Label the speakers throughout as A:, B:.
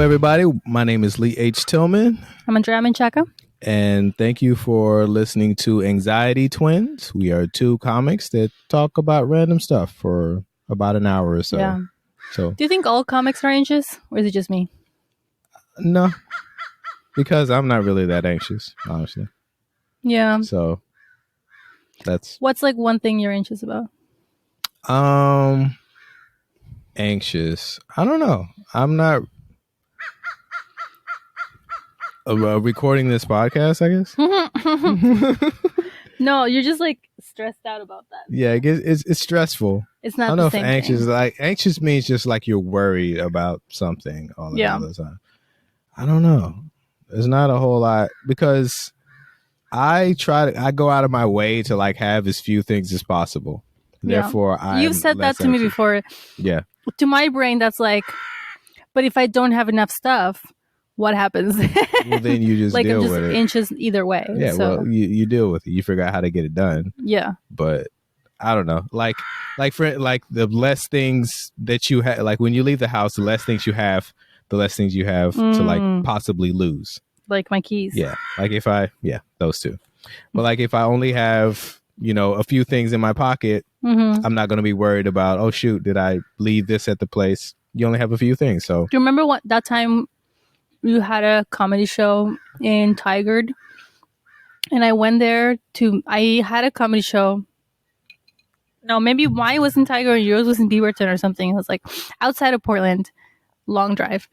A: everybody. My name is Lee H. Tillman,
B: I'm Andrea Menchaca.
A: and thank you for listening to Anxiety Twins. We are two comics that talk about random stuff for about an hour or so.
B: Yeah.
A: So,
B: Do you think all comics are anxious, or is it just me?
A: no, because I'm not really that anxious, honestly.
B: Yeah.
A: So, that's
B: What's like one thing you're anxious about?
A: anxious. I don't know. I'm not recording this podcast, I guess.
B: No, you're just like stressed out about that.
A: Yeah, it's stressful.
B: It's
A: I
B: not
A: don't
B: the
A: know if
B: same
A: anxious
B: thing.
A: like anxious means just like you're worried about something all the
B: Yeah.
A: time. I don't know. There's not a whole lot because I go out of my way to like have as few things as possible.
B: Yeah.
A: Therefore,
B: You've said that to me before.
A: Yeah.
B: To my brain, that's like, but if I don't have enough stuff, what happens?
A: Well, then you just
B: like
A: deal
B: I'm just
A: with it.
B: anxious either way.
A: Yeah.
B: So,
A: Well, you deal with it. You figure out how to get it done.
B: yeah.
A: But I don't know. Like the less things that you have, like when you leave the house, the less things you have, the less things you have to like possibly lose.
B: Like my keys.
A: Yeah. Like those two. But like if I only have, a few things in my pocket, I'm not going to be worried about, oh shoot, did I leave this at the place? You only have a few things. So
B: Do you remember that time you had a comedy show in Tigard? And I went there I had a comedy show. No, maybe mine was in Tiger and yours was in Beaverton or something. It was like outside of Portland, long drive.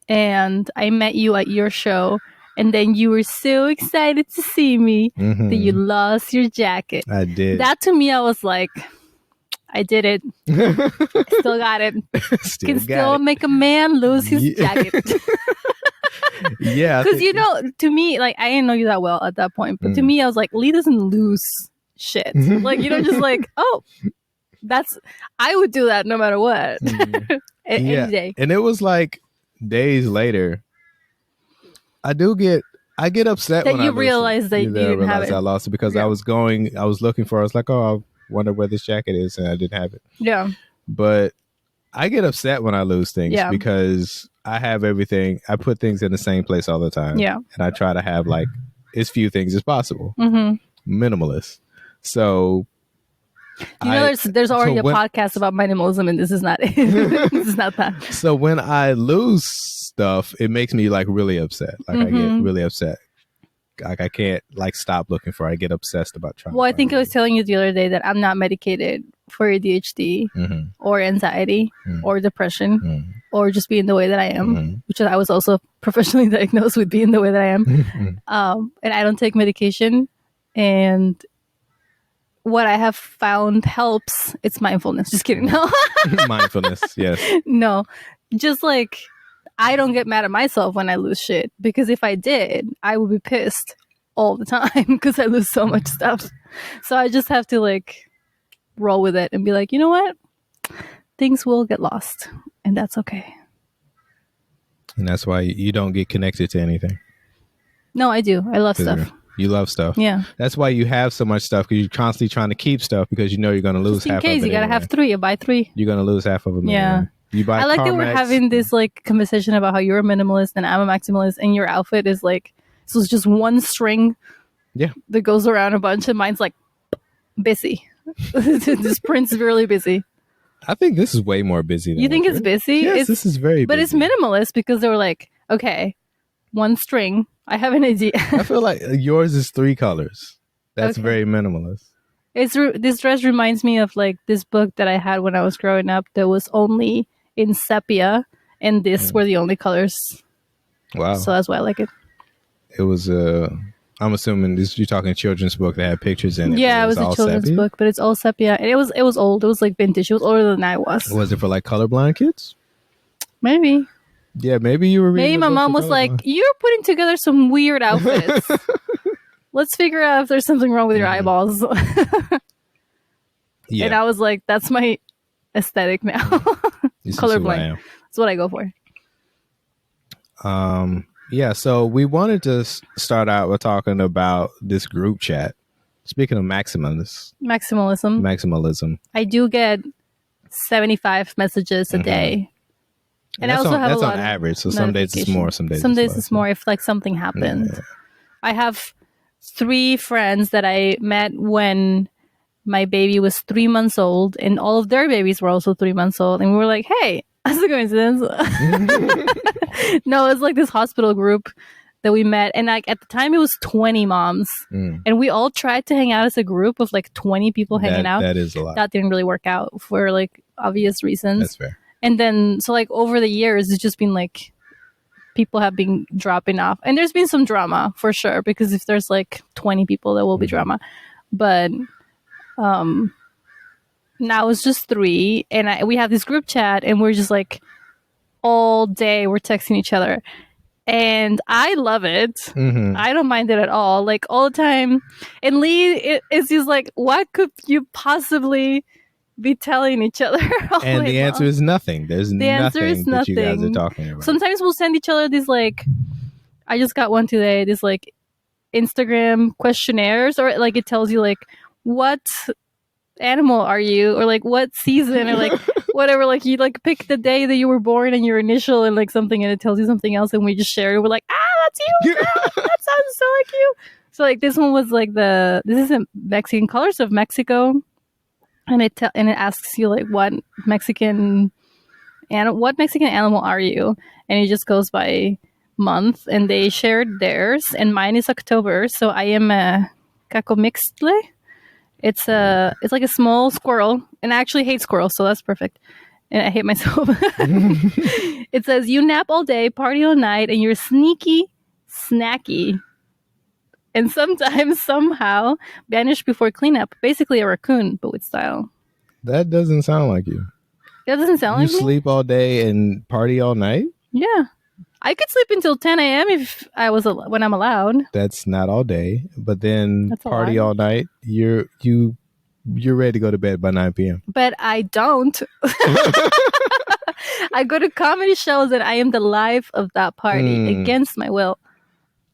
B: And I met you at your show. And then you were so excited to see me that you lost your jacket.
A: I did.
B: That to me, I was like, I did it. Still got it. Can still make a man lose his jacket.
A: Yeah.
B: Because, to me, like, I didn't know you that well at that point. But to me, I was like, Lee doesn't lose shit. Like, just like, oh, I would do that no matter what. Any day.
A: And it was like days later. I get upset
B: that
A: when
B: you realize that you didn't have it.
A: I lost it because I was looking for it. I was like, oh, I wonder where this jacket is, and I didn't have it.
B: Yeah.
A: But I get upset when I lose things because I have everything. I put things in the same place all the time.
B: Yeah.
A: And I try to have like as few things as possible.
B: Mm-hmm.
A: Minimalist. So
B: there's already a podcast about minimalism, and this is not it. This is not that.
A: So when I lose stuff, it makes me like really upset. Like I get really upset. Like I can't like stop looking for it. I get obsessed about trying.
B: Well, I think I was telling you the other day that I'm not medicated for ADHD or anxiety or depression or just being the way that I am, which I was also professionally diagnosed with being the way that I am. And I don't take medication. And what I have found helps. It's mindfulness. Just kidding. No.
A: Mindfulness. Yes.
B: No, just like I don't get mad at myself when I lose shit, because if I did, I would be pissed all the time because I lose so much stuff. So I just have to like roll with it and be like, you know what? Things will get lost, and that's okay.
A: And that's why you don't get connected to anything.
B: No, I do. I love stuff.
A: You love stuff.
B: Yeah.
A: That's why you have so much stuff, because you're constantly trying to keep stuff because you know you're going to lose half of it.
B: In case you got to have 3, you buy 3.
A: You're going to lose half of them.
B: Yeah.
A: Anyway. You buy
B: I like that we're
A: CarMax.
B: having this like conversation about how you're a minimalist and I'm a maximalist, and your outfit is like, so it's just one string that goes around a bunch, and mine's like busy. This print's really busy.
A: I think this is way more busy than
B: you think it's busy?
A: Yes, this is very busy.
B: But it's minimalist because they were like, okay, one string. I have an idea.
A: I feel like yours is 3 colors. That's very minimalist.
B: This dress reminds me of like this book that I had when I was growing up that was only in sepia, and this were the only colors.
A: Wow.
B: So that's why I like it.
A: It was I'm assuming you're talking children's book that had pictures in it.
B: Yeah, it was a children's book, but it's all sepia. And it was old. It was like vintage. It was older than I was.
A: Was it for like colorblind kids?
B: Maybe.
A: Yeah, maybe you were reading.
B: Maybe my mom was like, you're putting together some weird outfits. Let's figure out if there's something wrong with your eyeballs.
A: Yeah.
B: And I was like, that's my aesthetic now. Colorblind. That's what I go for.
A: Yeah, so we wanted to start out with talking about this group chat. Speaking of maximalism,
B: I do get 75 messages a day And I also have
A: that's
B: a lot
A: on
B: of
A: average. So some days it's more, some days
B: it's more if like something happened. Yeah. I have 3 friends that I met when my baby was 3 months old, and all of their babies were also 3 months old, and we were like, "Hey, that's a coincidence." No, it's like this hospital group that we met, and like at the time it was 20 moms, and we all tried to hang out as a group of like 20 people hanging out.
A: That is a lot.
B: That didn't really work out for like obvious reasons.
A: That's fair.
B: And then so like over the years, it's just been like people have been dropping off, and there's been some drama for sure, because if there's like 20 people, there will be drama. But now it's just 3, and we have this group chat, and we're just like all day we're texting each other. And I love it. I don't mind it at all. Like all the time. And Lee is just like, what could you possibly be telling each other?
A: And the answer is nothing. There's nothing that you guys are talking about.
B: Sometimes we'll send each other these like, I just got one today, this like Instagram questionnaires, or like it tells you like what animal are you, or like what season, or like whatever, like you like pick the day that you were born and your initial and like something, and it tells you something else, and we just share it. We're like, that's you. That sounds so like you. So like this one was like this is in Mexican colors of Mexico, and it asks you like what Mexican animal are you, and it just goes by month, and they shared theirs, and mine is October, so I am a Cacomixtle. It's like a small squirrel, and I actually hate squirrels, so that's perfect. And I hate myself. It says, you nap all day, party all night, and you're sneaky, snacky, and sometimes, somehow, vanish before cleanup. Basically a raccoon, but with style.
A: That doesn't sound like you.
B: That doesn't sound like me?
A: You sleep all day and party all night?
B: Yeah. I could sleep until 10 a.m. if I was when I'm allowed. That's
A: not all day, but then party all night. You're ready to go to bed by 9 p.m.
B: But I don't. I go to comedy shows and I am the life of that party against my will,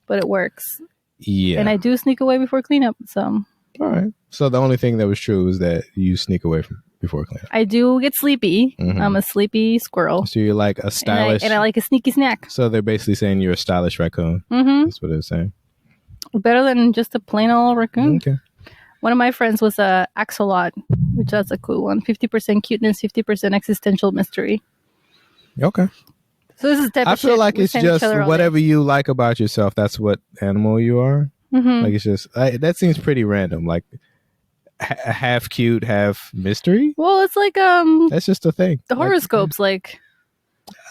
B: but it works.
A: Yeah,
B: and I do sneak away before cleanup. So
A: all right. So the only thing that was true is that you sneak away before cleanup.
B: I do get sleepy. I'm a sleepy squirrel.
A: So you're like a stylish...
B: And I like a sneaky snack.
A: So they're basically saying you're a stylish raccoon. That's what they're saying.
B: Better than just a plain old raccoon.
A: Okay.
B: One of my friends was a axolot, which that's a cool one. 50% cuteness, 50% existential mystery.
A: Okay.
B: So this is the type of shit
A: I feel like it's just whatever you like about yourself, that's what animal you are. Like it's just... that seems pretty random. Like... half cute, half mystery.
B: Well, it's like
A: that's just a thing.
B: The horoscopes, like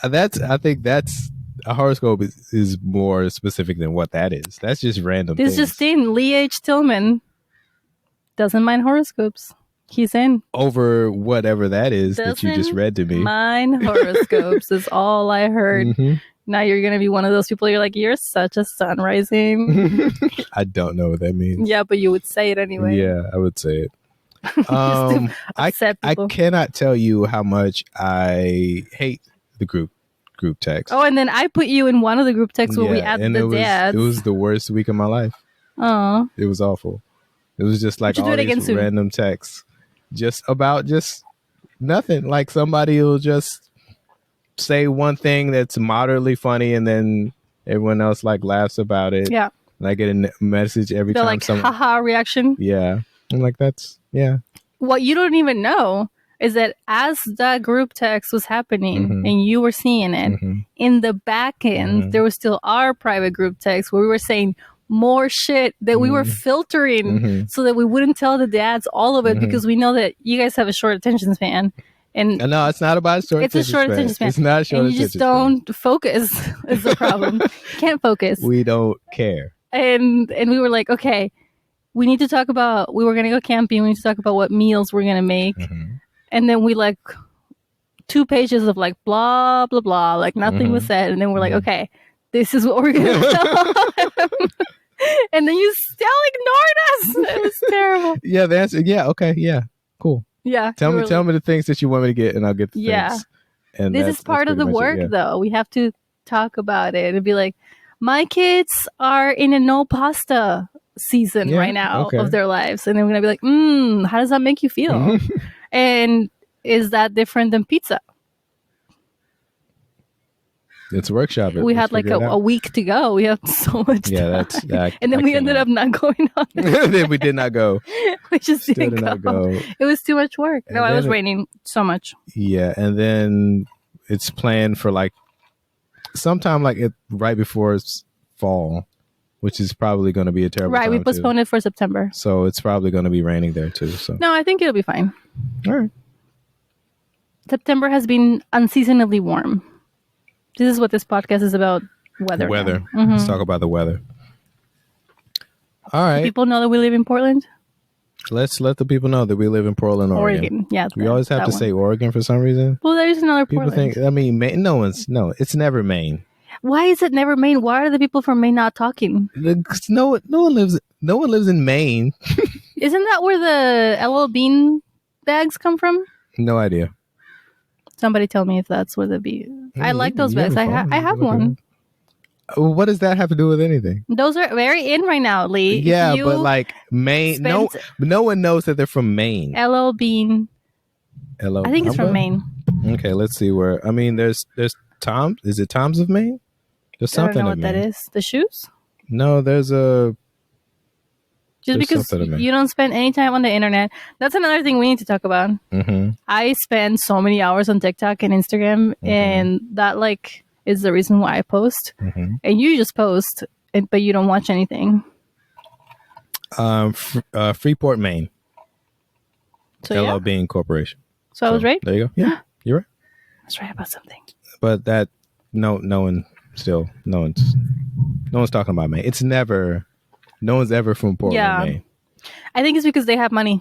A: I think that's a horoscope is more specific than what that is. That's just random.
B: This Justine Lee H. Tillman doesn't mind horoscopes. He's in
A: over whatever that is that you just read to me.
B: Mind horoscopes is all I heard. Now you're going to be one of those people. You're like, you're such a sun rising.
A: I don't know what that means.
B: Yeah, but you would say it anyway.
A: Yeah, I would say it. I cannot tell you how much I hate the group text.
B: Oh, and then I put you in one of the group texts where we added the dads.
A: It was the worst week of my life.
B: Oh,
A: it was awful. It was just like all these random texts, just about just nothing. Like somebody will just say one thing that's moderately funny, and then everyone else like laughs about it.
B: Yeah.
A: And I get a message every time.
B: Like haha reaction.
A: Yeah. I'm like, that's
B: What you don't even know is that as that group text was happening and you were seeing it, in the back end, there was still our private group text where we were saying more shit that we were filtering so that we wouldn't tell the dads all of it, because we know that you guys have a short attention span. And
A: no, it's not about short attention span. It's a short attention span. It's not short attention span. And you just don't focus is the problem. Can't focus. We don't care.
B: And we were like, okay, we need to talk about, we were going to go camping. We need to talk about what meals we're going to make. And then we like 2 pages of like blah, blah, blah. Like nothing was said. And then we're like, okay, this is what we're going to tell them. And then you still ignored us. It was terrible.
A: Yeah, the answer. Yeah. Okay. Yeah. Cool.
B: Yeah.
A: Tell me the things that you want me to get, and I'll get the things. And
B: this is part of the work, though. We have to talk about it and be like, my kids are in a no pasta season right now of their lives. And then we're going to be like, how does that make you feel? And is that different than pizza?
A: It's workshop.
B: We had like a week to go. We had so much time. And then we ended up not going on.
A: Then we did not go.
B: We just didn't go. It was too much work. No, it was raining so much.
A: Yeah, and then it's planned for like sometime like right before it's fall, which is probably going to be a terrible time.
B: Right, we postponed it for September.
A: So it's probably going to be raining there too. So
B: no, I think it'll be fine.
A: All right.
B: September has been unseasonably warm. This is what this podcast is about. Weather.
A: Mm-hmm. Let's talk about the weather. All right.
B: Do people know that we live in Portland?
A: Let's let the people know that we live in Portland, Oregon.
B: Yeah.
A: We always have to say Oregon for some reason.
B: Well, there's another
A: Portland. People think, I mean, Maine, it's never Maine.
B: Why is it never Maine? Why are the people from Maine not talking?
A: No one lives in Maine.
B: Isn't that where the LL Bean bags come from?
A: No idea.
B: Somebody tell me if that's where the bean. I like those bags. I have one.
A: What does that have to do with anything?
B: Those are very in right now, Lee.
A: Yeah, but like Maine, no one knows that they're from Maine.
B: LL Bean. I think it's from Maine.
A: Okay, let's see where. I mean, there's Tom. Is it Tom's of Maine? There's something. I don't know what that is.
B: The shoes?
A: No, there's a.
B: Just because you don't spend any time on the internet. That's another thing we need to talk about.
A: Mm-hmm.
B: I spend so many hours on TikTok and Instagram, and that like is the reason why I post.
A: Mm-hmm.
B: And you just post, but you don't watch anything.
A: Freeport, Maine.
B: So
A: LL Bean Corporation.
B: So I was right?
A: There you go. Yeah, you're right.
B: I was right about something.
A: But that no one's talking about Maine. It's never. No one's ever from Portland, Maine.
B: I think it's because they have money.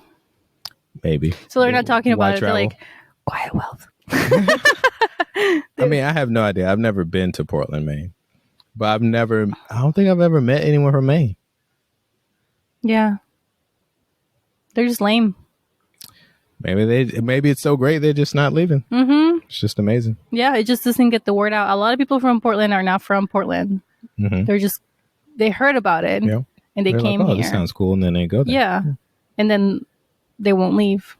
A: Maybe.
B: So they're not talking about it. They're like, quiet wealth.
A: I mean, I have no idea. I've never been to Portland, Maine. But I don't think I've ever met anyone from Maine.
B: Yeah. They're just lame.
A: Maybe it's so great they're just not leaving.
B: Mm-hmm.
A: It's just amazing.
B: Yeah, it just doesn't get the word out. A lot of people from Portland are not from Portland.
A: Mm-hmm.
B: They heard about it.
A: Yeah.
B: And they came here.
A: This sounds cool, and then they go there.
B: Yeah. And then they won't leave.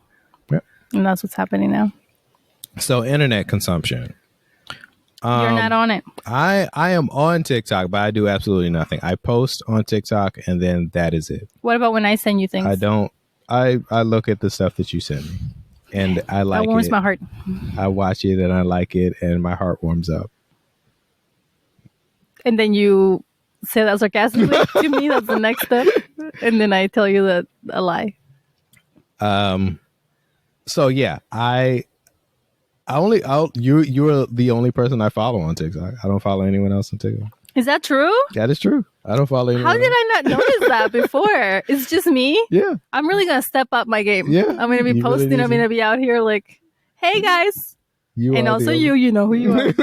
A: Yep.
B: And that's what's happening now.
A: So internet consumption.
B: You're not on it.
A: I am on TikTok, but I do absolutely nothing. I post on TikTok, and then that is it.
B: What about when I send you things?
A: I don't. I look at the stuff that you send me, and I like it.
B: That warms my heart.
A: I watch it, and I like it, and my heart warms up.
B: And then you say that sarcastically to me. That's the next step. And then I tell you that a lie.
A: So yeah, you're the only person I follow on TikTok. I don't follow anyone else on TikTok.
B: Is that true?
A: That is true. I don't follow anyone
B: How did I not notice that before? It's just me?
A: Yeah.
B: I'm really going to step up my game.
A: Yeah.
B: I'm going to be posting. Really I'm going to be out here like, hey guys. And also you know who you are.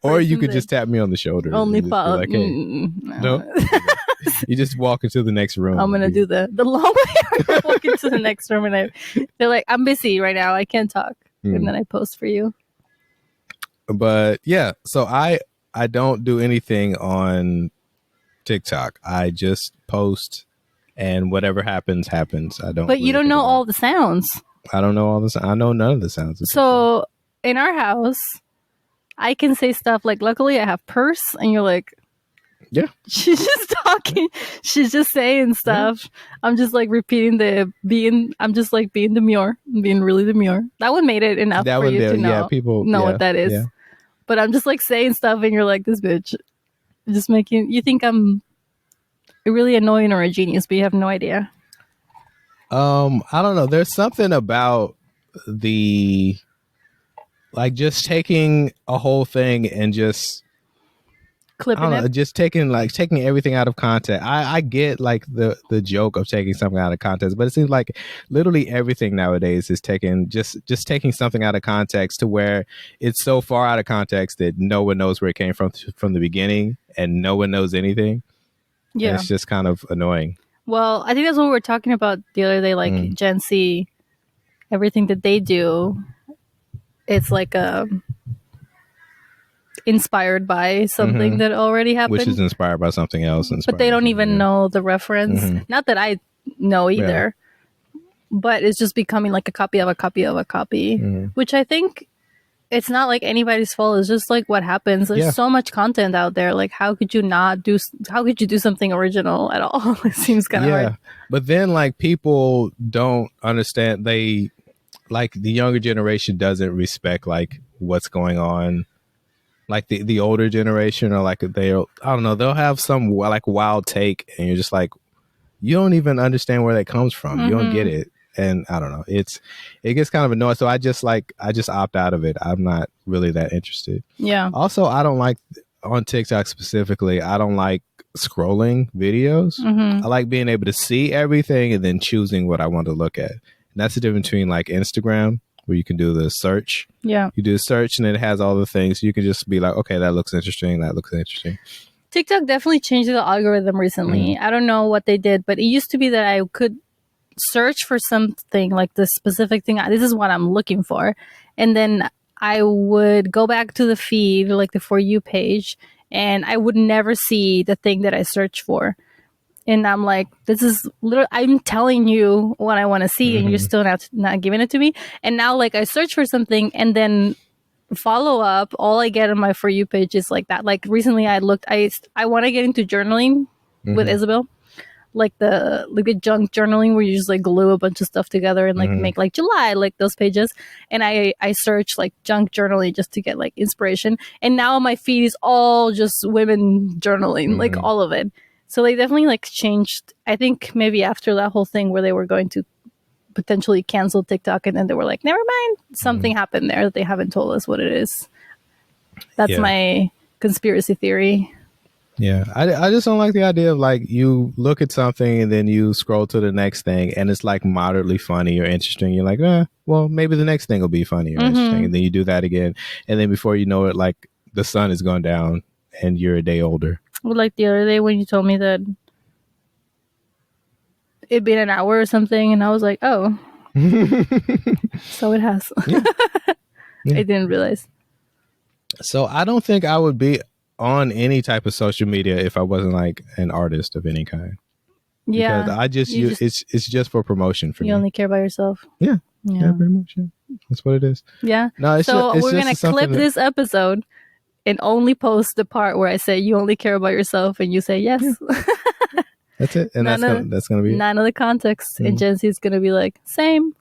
A: Or you could just tap me on the shoulder.
B: Only follow.
A: Like, hey. No. You just walk into the next room.
B: I'm gonna do the long way. Walk into the next room, and they're like, "I'm busy right now. I can't talk." And then I post for you.
A: But yeah, so I don't do anything on TikTok. I just post, and whatever happens. I don't.
B: But you don't know all the sounds.
A: I don't know all the. I know none of the sounds.
B: So in our house, I can say stuff like, "Luckily, I have purse," and you're like.
A: Yeah.
B: She's just talking. She's just saying stuff. Yeah. I'm just like repeating I'm just like being demure. Being really demure. That one made it enough for you to know.
A: Yeah, people
B: know what that is. Yeah. But I'm just like saying stuff and you're like, this bitch. Just making you think I'm really annoying or a genius, but you have no idea.
A: I don't know. There's something about just taking a whole thing and just
B: clipping it.
A: Just taking everything out of context. I get like the joke of taking something out of context, but it seems like literally everything nowadays is taking taking something out of context to where it's so far out of context that no one knows where it came from the beginning, and no one knows anything. Yeah, and it's just kind of annoying.
B: Well, I think that's what we were talking about the other day. Like Gen Z, everything that they do, it's like inspired by something that already happened,
A: which is inspired by something else,
B: but they don't even know the reference. Not that I know either, but it's just becoming like a copy of a copy of a copy, which I think it's not like anybody's fault. It's just like what happens. There's so much content out there. Like, how could you do something original at all? It seems kind of hard.
A: But then like people don't understand. They like the younger generation doesn't respect like what's going on. Like the older generation, or like I don't know, they'll have some like wild take, and you're just like, you don't even understand where that comes from. You don't get it. And I don't know, it gets kind of annoying. So I just opt out of it. I'm not really that interested.
B: Yeah.
A: Also, I don't like on TikTok specifically, I don't like scrolling videos. I like being able to see everything and then choosing what I want to look at. And that's the difference between like Instagram, where you can do the search.
B: Yeah.
A: You do a search and it has all the things. You can just be like, okay, that looks interesting. That looks interesting.
B: TikTok definitely changed the algorithm recently. I don't know what they did, but it used to be that I could search for something like this specific thing. This is what I'm looking for. And then I would go back to the feed, like the For You page, and I would never see the thing that I searched for. And I'm like, this is literally, I'm telling you what I want to see, and you're still not giving it to me. And now, like, I search for something, and then follow up, all I get on my For You page is like that. Like recently I want to get into journaling with Isabel. Like the junk journaling where you just like glue a bunch of stuff together and like make like July, like those pages. And I search like junk journaling just to get like inspiration. And now my feed is all just women journaling, like all of it. So they definitely like changed. I think maybe after that whole thing where they were going to potentially cancel TikTok, and then they were like, never mind, something happened there that they haven't told us what it is. That's my conspiracy theory.
A: Yeah, I just don't like the idea of like you look at something and then you scroll to the next thing and it's like moderately funny or interesting. You're like, well, maybe the next thing will be funny or interesting. And then you do that again. And then before you know it, like the sun has gone down and you're a day older.
B: Well, like the other day when you told me that it'd been an hour or something, and I was like, oh. So it has. Yeah. I didn't realize.
A: So I don't think I would be on any type of social media if I wasn't like an artist of any kind.
B: Yeah.
A: Because I just use it's just for promotion for me.
B: You only care about yourself.
A: Yeah. Yeah, pretty much. Yeah. That's what it is.
B: Yeah.
A: No,
B: so we're going to clip this episode and only post the part where I say you only care about yourself and you say yes.
A: Yeah. That's it. And that's gonna be
B: none of the context. And Gen Z is gonna be like, same.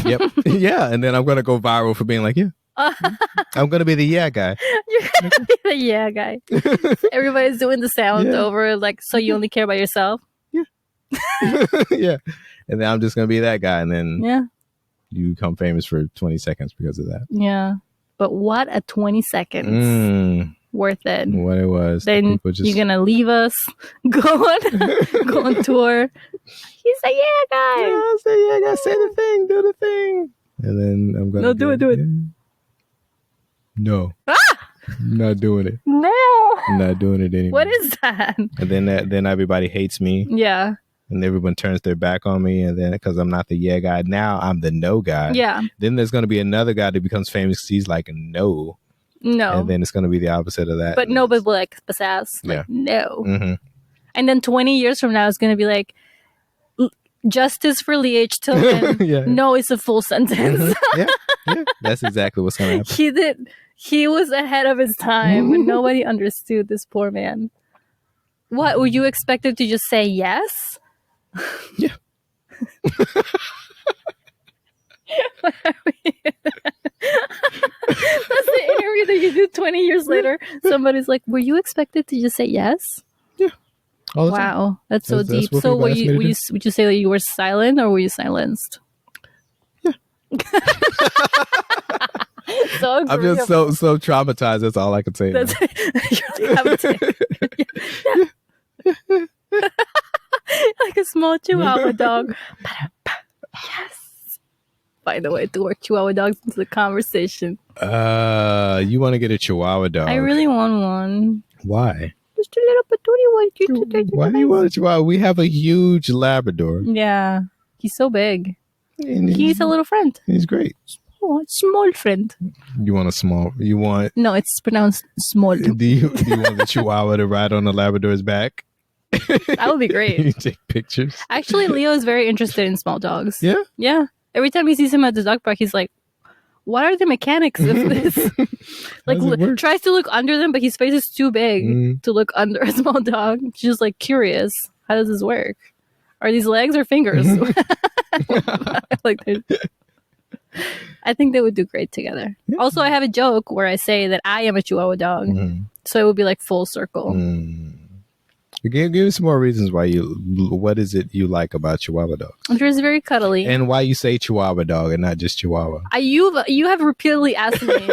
A: Yep. Yeah. And then I'm gonna go viral for being like, yeah. I'm gonna be the guy.
B: You're gonna be the guy. Everybody's doing the sound over like, so you only care about yourself.
A: Yeah. Yeah. And then I'm just gonna be that guy, and then you become famous for 20 seconds because of that.
B: Yeah. But what a 20 seconds worth it.
A: What it was.
B: Then you're gonna leave us, go on tour. He's a guy.
A: Yeah, say guy. Say the thing, do the thing. And then I'm gonna
B: do it. Yeah.
A: No. I'm not doing it.
B: No.
A: I'm not doing it anymore.
B: What is that?
A: And then everybody hates me.
B: Yeah.
A: And everyone turns their back on me, and then because I'm not the guy, now I'm the no guy.
B: Yeah.
A: Then there's going to be another guy that becomes famous because he's like no. And then it's going to be the opposite of that.
B: But nobody will like pizzazz. Like, no.
A: Mm-hmm.
B: And then 20 years from now, it's going to be like, justice for Lee H. Tillman. No, it's a full sentence.
A: Yeah. That's exactly what's going to
B: happen. He was ahead of his time, and nobody understood this poor man. What, were you expected to just say yes?
A: Yeah.
B: That's the interview that you do 20 years later. Somebody's like, were you expected to just say yes?
A: Yeah.
B: Wow. That's so deep. So would you say that you were silent, or were you silenced?
A: Yeah.
B: So
A: I'm just so traumatized. That's all I can say.
B: That's like a small Chihuahua dog. Yes. By the way, to work Chihuahua dogs into the conversation.
A: You want to get a Chihuahua dog?
B: I really want one.
A: Why?
B: Just a little patootie.
A: Why do you want a Chihuahua? We have a huge Labrador.
B: Yeah. He's so big. And he's a little friend.
A: He's great.
B: Oh, small friend.
A: You want a small? You want?
B: No, it's pronounced small.
A: Do you want the Chihuahua to ride on the Labrador's back?
B: That would be great.
A: You take pictures. Actually,
B: Leo is very interested in small dogs.
A: Yeah?
B: Yeah. Every time he sees him at the dog park, he's like, what are the mechanics of this? Like, tries to look under them, but his face is too big to look under a small dog. She's just like curious. How does this work? Are these legs or fingers? Like, I think they would do great together. Yeah. Also, I have a joke where I say that I am a Chihuahua dog, so it would be like full circle.
A: Give me some more reasons why what is it you like about Chihuahua dogs?
B: They're just very cuddly.
A: And why you say Chihuahua dog and not just Chihuahua?
B: You have repeatedly asked me,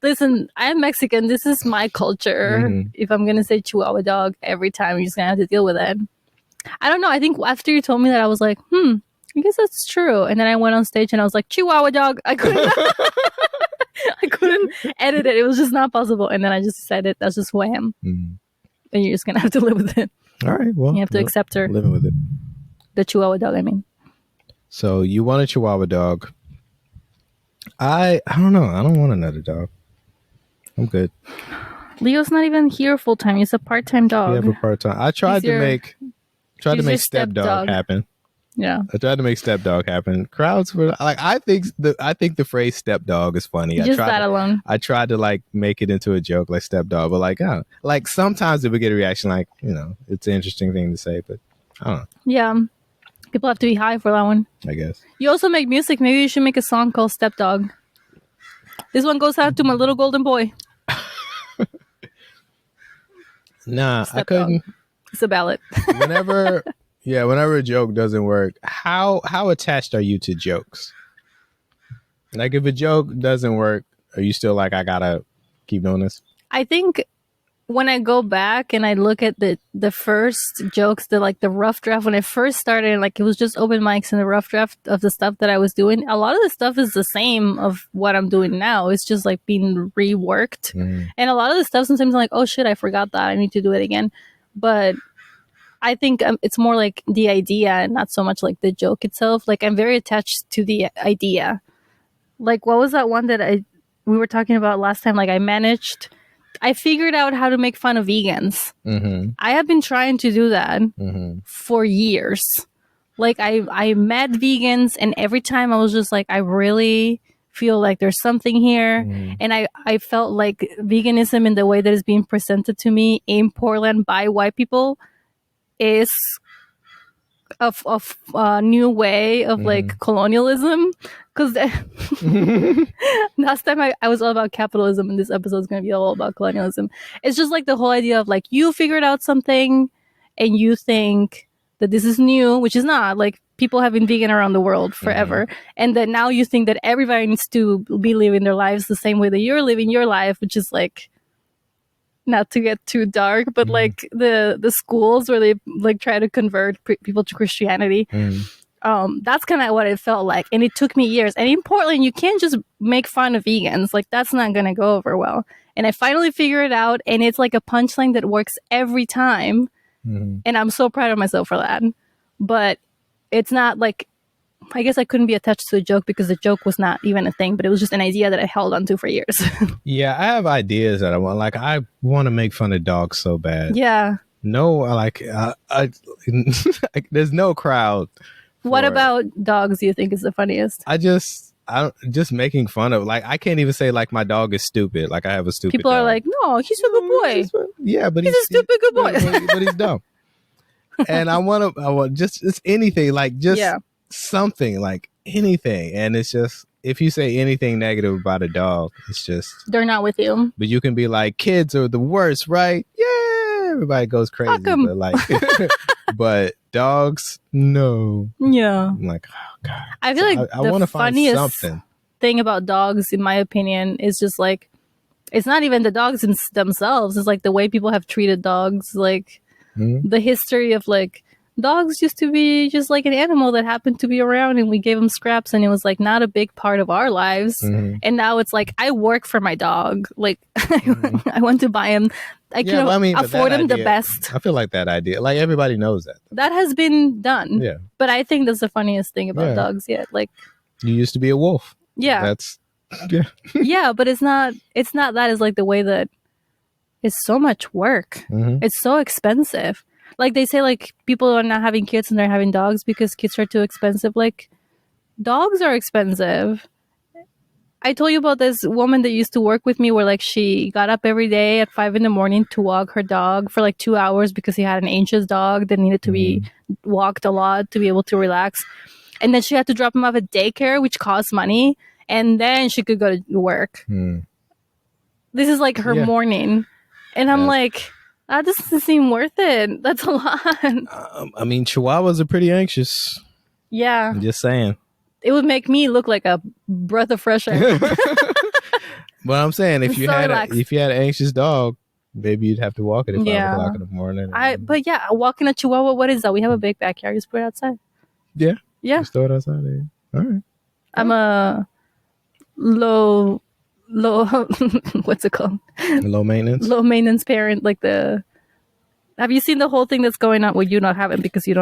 B: listen, I'm Mexican. This is my culture. If I'm going to say Chihuahua dog every time, you're just going to have to deal with it. I don't know. I think after you told me that, I was like, I guess that's true. And then I went on stage and I was like, Chihuahua dog. I couldn't edit it. It was just not possible. And then I just decided that's just who I am. And you're just going to have to live with it.
A: All right. Well,
B: you have to accept her.
A: Living with it.
B: The Chihuahua dog, I mean.
A: So you want a Chihuahua dog. I don't know. I don't want another dog. I'm good.
B: Leo's not even here full time. He's a part-time dog.
A: Yeah, for part-time. I tried to make stepdog happen.
B: Yeah,
A: I tried to make stepdog happen. Crowds were like, I think the phrase stepdog is funny.
B: Just that alone.
A: I tried to like make it into a joke, like stepdog, but like sometimes it would get a reaction, like it's an interesting thing to say, but I don't know.
B: Yeah, people have to be high for that one,
A: I guess.
B: You also make music. Maybe you should make a song called Stepdog. This one goes out to my little golden boy.
A: Nah, I couldn't.
B: It's a ballad.
A: Whenever a joke doesn't work, how attached are you to jokes? Like if a joke doesn't work, are you still like, I gotta keep doing this?
B: I think when I go back and I look at the first jokes, the rough draft, when I first started, like it was just open mics and the rough draft of the stuff that I was doing, a lot of the stuff is the same of what I'm doing now. It's just like being reworked. And a lot of the stuff sometimes I'm like, oh shit, I forgot that. I need to do it again. But I think it's more like the idea and not so much like the joke itself. Like I'm very attached to the idea. Like what was that one that we were talking about last time? Like I figured out how to make fun of vegans. I have been trying to do that for years. Like I met vegans and every time I was just like, I really feel like there's something here. And I felt like veganism in the way that is being presented to me in Portland by white people is a new way of like colonialism. Because last time I was all about capitalism and this episode is going to be all about colonialism. It's just like the whole idea of like you figured out something and you think that this is new, which is not. Like people have been vegan around the world forever. And then now you think that everybody needs to be living their lives the same way that you're living your life, which is like, not to get too dark, but like the schools where they like try to convert people to Christianity. That's kind of what it felt like. And it took me years. And in Portland, you can't just make fun of vegans. Like that's not going to go over well. And I finally figured it out. And it's like a punchline that works every time. And I'm so proud of myself for that. But it's not like, I guess I couldn't be attached to a joke because the joke was not even a thing, but it was just an idea that I held on to for years.
A: Yeah, I have ideas that I want. Like, I want to make fun of dogs so bad.
B: Yeah.
A: No, like, there's no crowd.
B: What about dogs do you think is the funniest?
A: Just making fun of, like, I can't even say, like, my dog is stupid. Like, I have a stupid
B: People
A: dog.
B: Are like, no, he's a good boy.
A: Yeah, but
B: he's a stupid good boy.
A: But he's dumb. And I want just anything, like, just something, like anything. And it's just, if you say anything negative about a dog, it's just,
B: they're not with you.
A: But you can be like, kids are the worst, right? Yeah, everybody goes crazy. But like, but dogs, no.
B: Yeah.
A: I'm like, oh god.
B: I feel like I want to find something. Thing about dogs, in my opinion, is just like, it's not even the dogs themselves. It's like the way people have treated dogs, like the history of like, dogs used to be just like an animal that happened to be around and we gave them scraps and it was like not a big part of our lives. And now it's like, I work for my dog. Like I want to buy him. I can afford him the best.
A: I feel like that idea, like everybody knows that.
B: That has been done.
A: Yeah.
B: But I think that's the funniest thing about dogs yet. Like
A: you used to be a wolf.
B: Yeah. Yeah, but it's not that. It's like the way that it's so much work. It's so expensive. Like they say, like people are not having kids and they're having dogs because kids are too expensive. Like dogs are expensive. I told you about this woman that used to work with me where like she got up every day at 5 a.m. to walk her dog for like 2 hours because he had an anxious dog that needed to be walked a lot to be able to relax. And then she had to drop him off at daycare, which costs money. And then she could go to work. This is like her morning. And I'm like, that doesn't seem worth it. That's a lot.
A: I mean, Chihuahuas are pretty anxious.
B: Yeah.
A: I'm just saying.
B: It would make me look like a breath of fresh air.
A: But I'm saying if you had an anxious dog, maybe you'd have to walk it at 5 o'clock in the morning.
B: But yeah, walking a Chihuahua, what is that? We have a big backyard. Just put it outside.
A: Yeah.
B: Yeah.
A: Just throw it outside there. All right.
B: I'm a low what's it called?
A: Low maintenance?
B: Low maintenance parent. Have you seen the whole thing that's going on? Well, you haven't because you're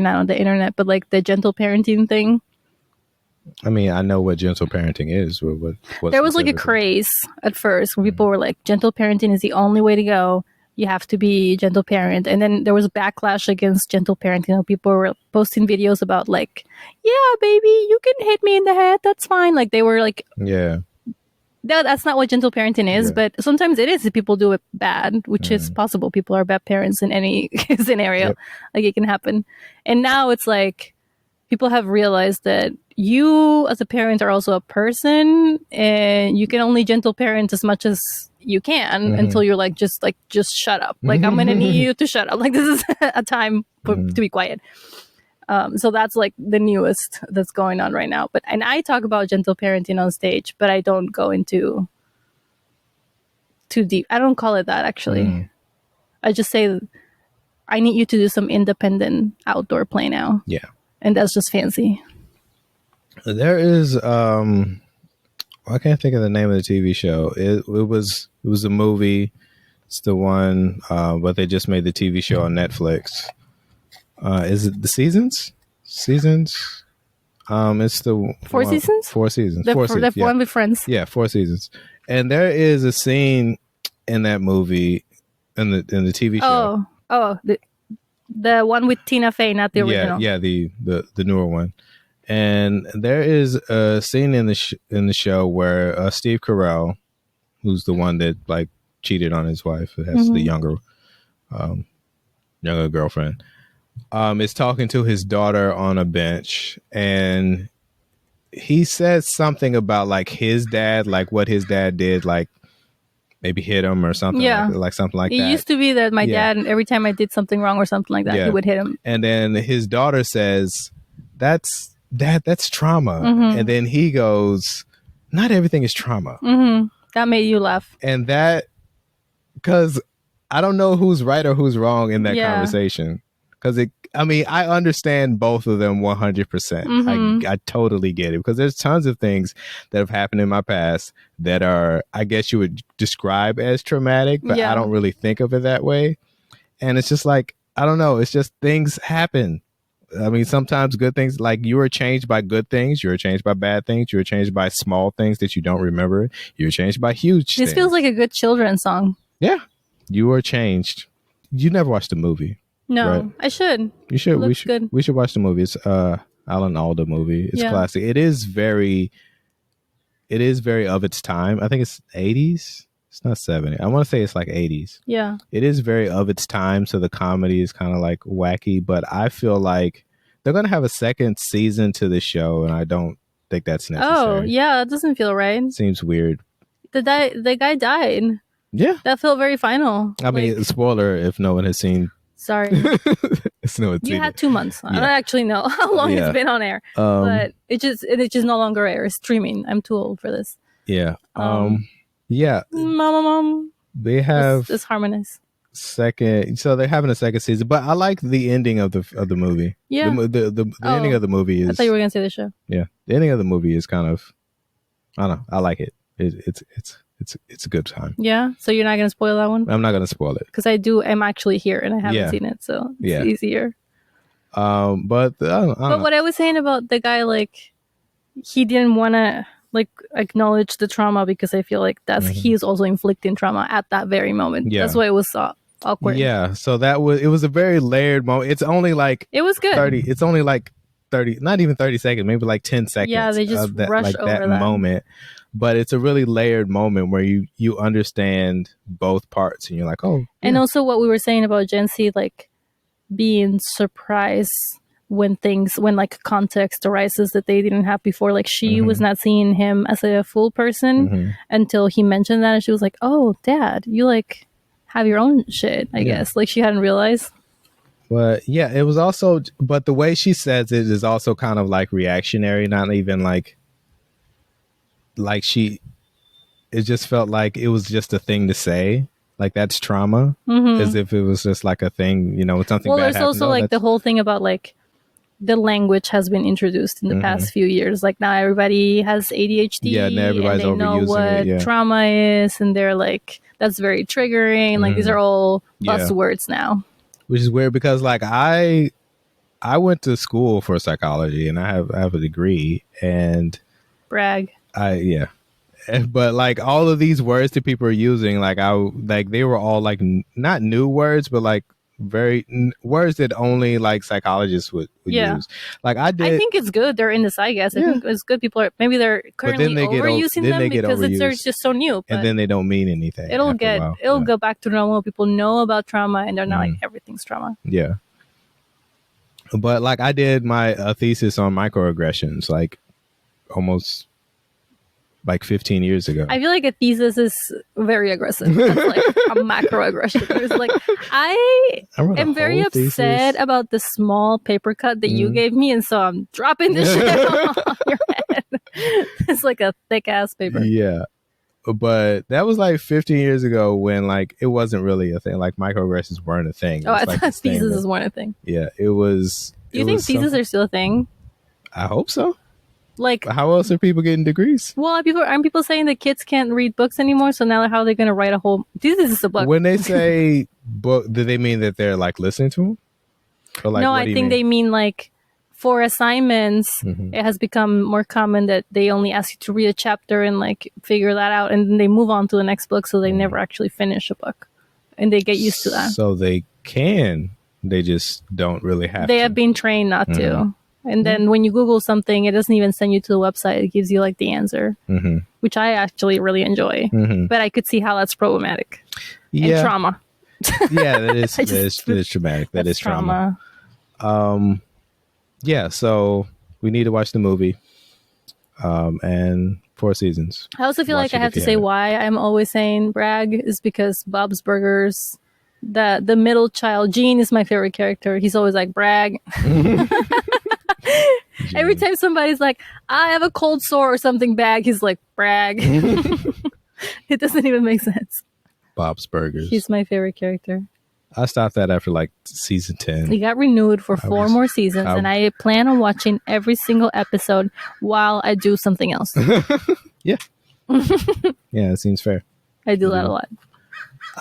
B: not on the internet, but like the gentle parenting thing.
A: I mean, I know what gentle parenting is.
B: There was like a craze at first when people were like, gentle parenting is the only way to go. You have to be a gentle parent. And then there was backlash against gentle parenting. People were posting videos about like, yeah, baby, you can hit me in the head. That's fine. Like they were like,
A: yeah,
B: that's not what gentle parenting is. But sometimes it is if people do it bad, which is possible. People are bad parents in any scenario. Yep. Like it can happen. And now it's like people have realized that you as a parent are also a person and you can only gentle parent as much as you can until you're like just shut up. Like I'm gonna need you to shut up. Like this is a time to be quiet. So that's like the newest that's going on right now. And I talk about gentle parenting on stage, but I don't go into too deep. I don't call it that actually. I just say I need you to do some independent outdoor play now.
A: Yeah.
B: And that's just fancy.
A: There is I can't think of the name of the TV show. It was a movie. It's the one, but they just made the TV show on Netflix. Is it the Seasons? Seasons? It's the
B: 4 seasons?
A: 4 seasons.
B: The one with Friends.
A: Yeah, 4 seasons. And there is a scene in that movie in the TV show.
B: The one with Tina Fey, not the original.
A: Yeah, the newer one. And there is a scene in the show where Steve Carell, who's the one that like cheated on his wife, has the younger girlfriend, is talking to his daughter on a bench, and he says something about like his dad, like what his dad did, like maybe hit him or something, like something like that.
B: It used to be that my dad, every time I did something wrong or something like that, he would hit him.
A: And then his daughter says, that's trauma. And then he goes, not everything is trauma.
B: That made you laugh.
A: And that, because I don't know who's right or who's wrong in that conversation. Because I understand both of them 100%. I totally get it. Because there's tons of things that have happened in my past that are, I guess you would describe as traumatic, but I don't really think of it that way. And it's just like, I don't know. It's just things happen. I mean, sometimes good things, like you are changed by good things. You're changed by bad things. You're changed by small things that you don't remember. You're changed by huge things.
B: This feels like a good children's song.
A: Yeah. You are changed. You never watched the movie.
B: No,
A: right?
B: I should.
A: You should.
B: Good.
A: We should watch the movie. It's Alan Alda movie. It's classic. It is very of its time. I think it's 80s. It's not 70. I want to say it's like 80s.
B: Yeah.
A: It is very of its time. So the comedy is kind of like wacky, but I feel like they're going to have a second season to the show. And I don't think that's necessary.
B: Oh, yeah. That doesn't feel right.
A: Seems weird.
B: The guy died.
A: Yeah.
B: That felt very final.
A: I mean, spoiler if no one has seen.
B: Sorry.
A: You
B: had 2 months. I don't actually know how long it's been on air. But it just no longer airs. Streaming. I'm too old for this.
A: Yeah. Yeah.
B: Mom.
A: They have
B: this harmonize.
A: So they're having a second season, but I like the ending of the movie.
B: Yeah.
A: The ending of the movie is.
B: I thought you were gonna say the show.
A: Yeah, the ending of the movie is kind of. I don't know. I like it. It's a good time.
B: Yeah. So you're not gonna spoil that one?
A: I'm not gonna spoil it
B: because I'm actually here and I haven't seen it, so it's easier.
A: But
B: what I was saying about the guy, like, he didn't want to like acknowledge the trauma because I feel like he is also inflicting trauma at that very moment. Yeah. That's why it was so awkward.
A: Yeah. So it was a very layered moment. It's only like
B: it was good.
A: It's only like 30, not even 30 seconds, maybe like 10 seconds.
B: Yeah, they just rush
A: like
B: over that
A: moment. But it's a really layered moment where you understand both parts and you're like, oh. Yeah.
B: And also what we were saying about Gen Z, like being surprised when like context arises that they didn't have before. Like she was not seeing him as a full person until he mentioned that, and she was like, oh, Dad, you like have your own shit, I guess. Like she hadn't realized.
A: But yeah, it was also, but the way she says it is also kind of like reactionary, not even like it just felt like it was just a thing to say. Like that's trauma, as if it was just like a thing, something
B: well,
A: bad
B: there's also like the whole thing about like the language has been introduced in the past few years. Like now everybody has ADHD.
A: Yeah, now everybody's
B: and they know what trauma is, and they're like, that's very triggering. Like these are all buzzwords now.
A: Which is weird because like I went to school for psychology and I have a degree and
B: brag.
A: But like all of these words that people are using, like they were all like not new words, but like words that only like psychologists would use. Like I
B: think it's good they're in this. I guess I think it's good. People are maybe they're currently overusing them because they're just so new.
A: And then they don't mean anything.
B: It'll go back to normal. People know about trauma and they're not like everything's trauma.
A: Yeah. But like I did my thesis on microaggressions like almost like 15 years ago.
B: I feel like a thesis is very aggressive. That's like a macroaggression. It's like I am very upset about the small paper cut that you gave me, and so I'm dropping this shit on your head. It's like a thick ass paper.
A: Yeah. But that was like 15 years ago when like it wasn't really a thing. Like microaggressions weren't a thing.
B: I thought theses weren't a thing.
A: Yeah, it was.
B: Do you think theses are still a thing?
A: I hope so.
B: Like,
A: how else are people getting degrees?
B: Well, aren't people saying that kids can't read books anymore? So now how are they going to write a whole thesis is a book?
A: When they say book, do they mean that they're like listening to them?
B: Or like, no, I think they mean like for assignments, it has become more common that they only ask you to read a chapter and like figure that out, and then they move on to the next book, so they never actually finish a book, and they get used to that.
A: So they just don't really have.
B: They have been trained not to. And then when you Google something, it doesn't even send you to the website. It gives you like the answer, which I actually really enjoy. But I could see how that's problematic. And trauma.
A: Yeah, that is traumatic. That is trauma. Yeah, so we need to watch the movie. And 4 seasons.
B: I also feel like I have to say why I'm always saying brag is because Bob's Burgers, the middle child, Gene is my favorite character. He's always like, brag. Every time somebody's like, I have a cold sore or something bad, he's like, brag. It doesn't even make sense.
A: Bob's Burgers.
B: He's my favorite character.
A: I stopped that after like season 10.
B: He got renewed for 4 more seasons, and I plan on watching every single episode while I do something else.
A: Yeah. Yeah, it seems fair.
B: I do that a lot.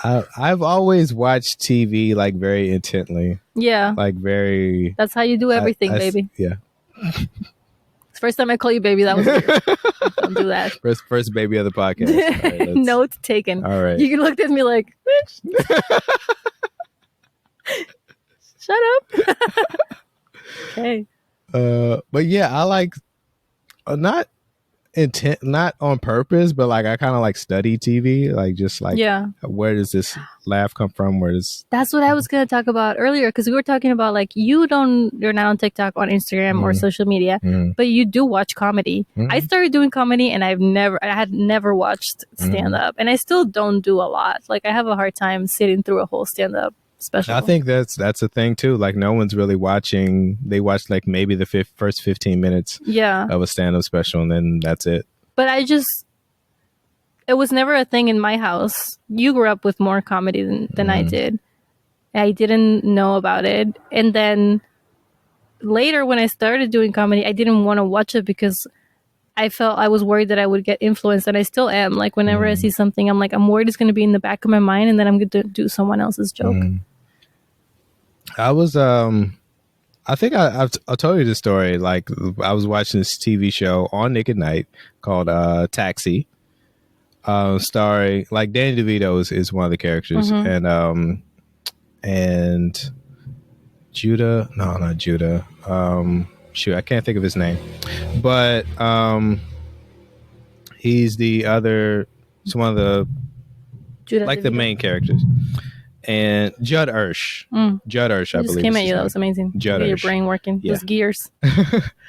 A: I've always watched TV like very intently.
B: Yeah.
A: Like very.
B: That's how you do everything, baby.
A: Yeah.
B: First time I call you baby, that was weird. Don't do that.
A: First baby of the podcast. Right,
B: note taken.
A: All right.
B: You looked at me like, bitch. Shut up. Okay.
A: But yeah, I like not on purpose, but like I kind of like study TV, like just like where does this laugh come from?
B: That's what I was gonna talk about earlier, because we were talking about like you're not on TikTok, on Instagram or social media, but you do watch comedy. I started doing comedy and I had never watched stand up, and I still don't do a lot. Like I have a hard time sitting through a whole stand up special.
A: I think that's a thing too. Like no one's really watching. They watch like maybe the first 15 minutes of a stand-up special, and then that's it.
B: But it was never a thing in my house. You grew up with more comedy than I did. I didn't know about it. And then later when I started doing comedy, I didn't want to watch it because I was worried that I would get influenced, and I still am. Like whenever I see something, I'm like, I'm worried it's going to be in the back of my mind, and then I'm going to do someone else's joke.
A: I was, I think I told you this story. Like I was watching this TV show on Nick at Night called Taxi, starring like Danny DeVito is one of the characters, and Judah, no, not Judah. shoot, I can't think of his name, but he's the other. He's one of the the main characters. And Judd Hirsch. Judd Hirsch, I believe.
B: Just came at you. That was amazing.
A: Judd Hirsch.
B: Your brain working. Yeah. Those gears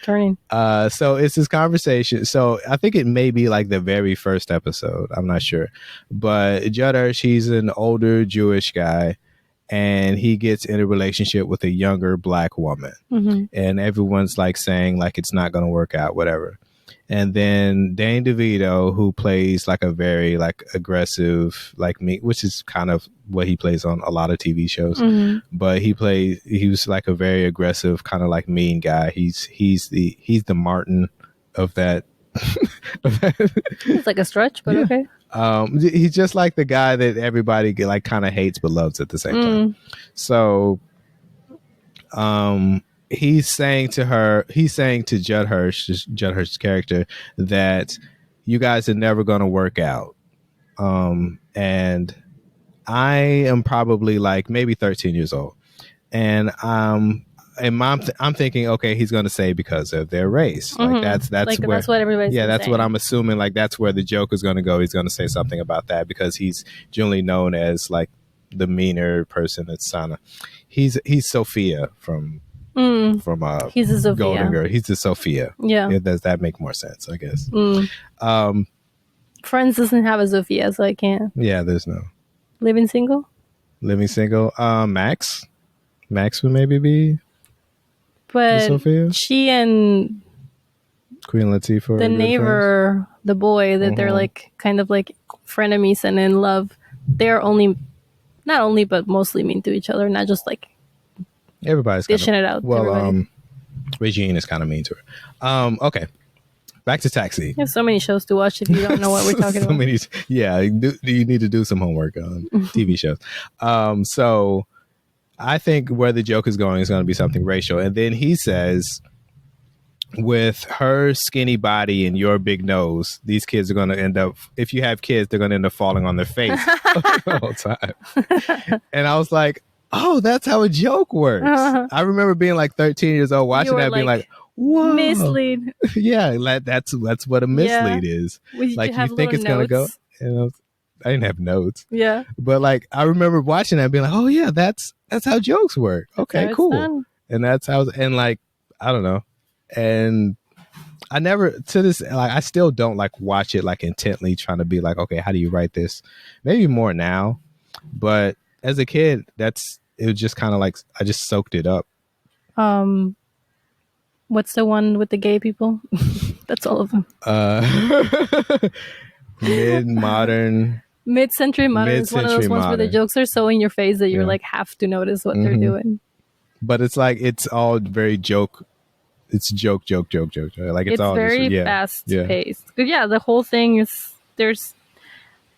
B: turning.
A: So it's this conversation. So I think it may be like the very first episode. I'm not sure. But Judd Hirsch, he's an older Jewish guy. And he gets in a relationship with a younger black woman. Mm-hmm. And everyone's like saying like it's not going to work out, whatever. And then Danny DeVito, who plays like a very like aggressive, like me, which is kind of what he plays on a lot of TV shows. Mm-hmm. But he was like a very aggressive, kind of like mean guy. He's the Martin of that.
B: It's like a stretch, but okay.
A: He's just like the guy that everybody like kind of hates but loves at the same time. So, he's saying to Judd Hirsch's character that you guys are never going to work out. And I am probably like maybe 13 years old. And I'm thinking, okay, he's going to say because of their race. Like that's like, where,
B: that's what everybody's
A: that's
B: saying.
A: what I'm assuming. Like that's where the joke is going to go. He's going to say something about that because he's generally known as like the meaner person at Sana. He's Sophia from
B: he's a Sophia.
A: Golden Girl. He's a Sophia.
B: Yeah.
A: Does that make more sense? I guess.
B: Friends doesn't have a Sophia, so I can't.
A: Yeah, there's no.
B: Living Single.
A: Max would maybe be.
B: But
A: Sophia?
B: She and
A: Queen Latifah,
B: the neighbor, the boy that they're like kind of like frenemies and in love. They're not only but mostly mean to each other, not just like
A: everybody's
B: dishing it out.
A: Well, Regine is kind of mean to her. Okay, back to Taxi.
B: You have so many shows to watch if you don't know what we're talking about.
A: You need to do some homework on TV shows. So I think where the joke is going to be something racial. And then he says, with her skinny body and your big nose, these kids are going to end up, if you have kids, they're going to end up falling on their face the whole time. And I was like, oh, that's how a joke works. I remember being like 13 years old watching that, being like, whoa.
B: Mislead.
A: Yeah, that's what a mislead is. Like you think it's going to go. I didn't have notes.
B: Yeah.
A: But like I remember watching that and being like, oh yeah, that's how jokes work. Okay, cool. And that's how, and like, I don't know. And I never to this, like, I still don't like watch it like intently trying to be like, okay, how do you write this? Maybe more now. But as a kid, it was just kind of like, I just soaked it up.
B: What's the one with the gay people? That's all of them. Mid-century modern is one of those ones where the jokes are so in your face that you're like have to notice what they're doing.
A: But it's like it's all very joke. It's joke. Like it's all
B: very fast paced. But yeah, the whole thing is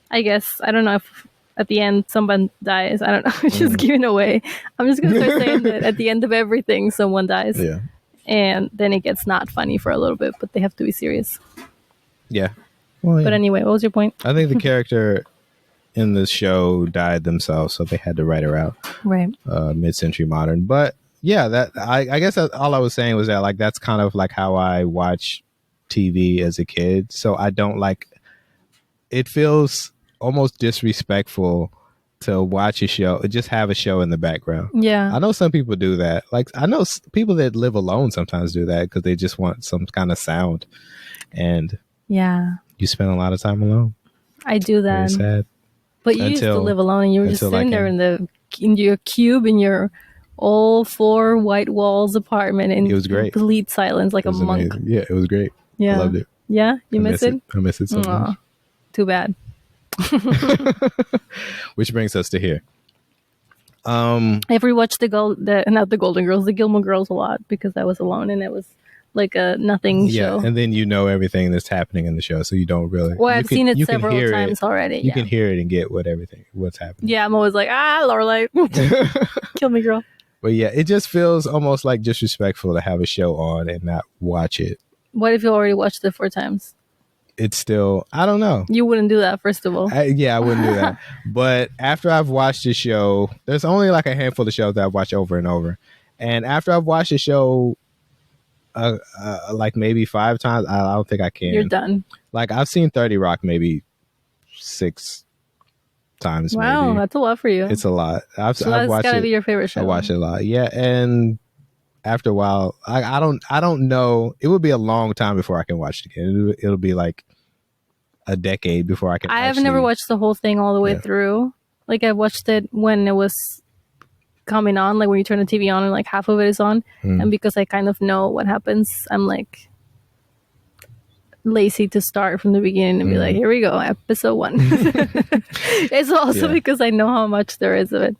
B: I guess I don't know if at the end someone dies. I don't know. Just giving away. I'm just gonna start saying that at the end of everything someone dies.
A: Yeah.
B: And then it gets not funny for a little bit, but they have to be serious.
A: Yeah. Well,
B: But anyway, what was your point?
A: I think the character in the show died themselves, so they had to write her out.
B: Right.
A: Mid-century modern. But yeah, that I guess all I was saying was that like that's kind of like how I watch TV as a kid. So I don't like it feels almost disrespectful to watch a show, just have a show in the background.
B: Yeah.
A: I know some people do that. Like I know people that live alone sometimes do that because they just want some kind of sound. And
B: yeah,
A: you spend a lot of time alone.
B: I do that.
A: Very sad.
B: But you used to live alone and you were just sitting there in your cube in your all 4 white walls apartment and
A: it was great.
B: Complete silence like a monk.
A: Amazing. Yeah, it was great.
B: Yeah.
A: I loved it.
B: Yeah, you miss it?
A: I miss it so much.
B: Too bad.
A: Which brings us to here.
B: I rewatched the Golden Girls, the Gilmore Girls a lot because I was alone and it was like a nothing show.
A: Yeah, and then you know everything that's happening in the show, so you don't really.
B: Well, I've seen it several times already.
A: You can hear it and get what's happening.
B: Yeah, I'm always like, Lorelai, kill me, girl.
A: But yeah, it just feels almost like disrespectful to have a show on and not watch it.
B: What if you already watched it 4 times?
A: It's still, I don't know.
B: You wouldn't do that, first of all.
A: I wouldn't do that. But after I've watched the show, there's only like a handful of shows that I've watched over and over. And after I've watched the show like maybe 5 times. I don't think I can.
B: You're done.
A: Like I've seen 30 Rock maybe 6 times.
B: Wow,
A: maybe.
B: that's a lot for you.
A: It's a lot. I've
B: that's
A: watched
B: gotta
A: it.
B: Be your favorite show.
A: I watch it a lot. Yeah, and after a while, I don't know. It would be a long time before I can watch it again. It'll be like a decade before I can.
B: I have never watched the whole thing all the way through. Like I watched it when it was coming on, like when you turn the TV on and like half of it is on, and because I kind of know what happens, I'm like lazy to start from the beginning and be like, here we go, episode 1. It's also because I know how much there is of it.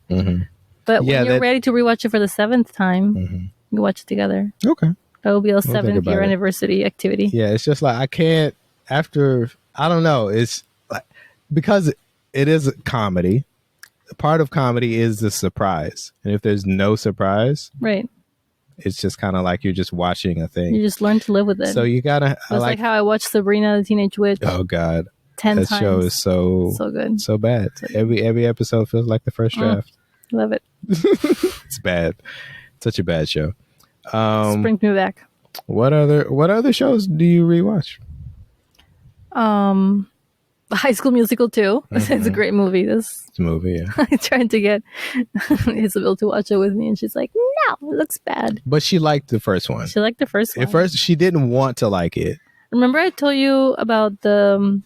B: But when you're ready to rewatch it for the 7th time, you watch it together.
A: Okay,
B: that will be a 7th year anniversary activity.
A: Yeah, it's just like I can't. After I don't know, it's like because it is a comedy. Part of comedy is the surprise, and if there's no surprise,
B: right,
A: it's just kind of like you're just watching a thing.
B: You just learn to live with it.
A: So you gotta.
B: It's like how I watched Sabrina the Teenage Witch.
A: Oh God,
B: 10
A: that
B: times.
A: show is so
B: good,
A: so bad. Every episode feels like the first draft.
B: Love it.
A: It's bad. Such a bad show.
B: Bring me back.
A: What other shows do you rewatch?
B: High School Musical 2. It's a great movie. It's
A: a movie, yeah.
B: I tried to get Isabel to watch it with me, and she's like, no, it looks bad.
A: But she liked the first one.
B: She liked the first one.
A: At first, she didn't want to like it.
B: Remember I told you about the...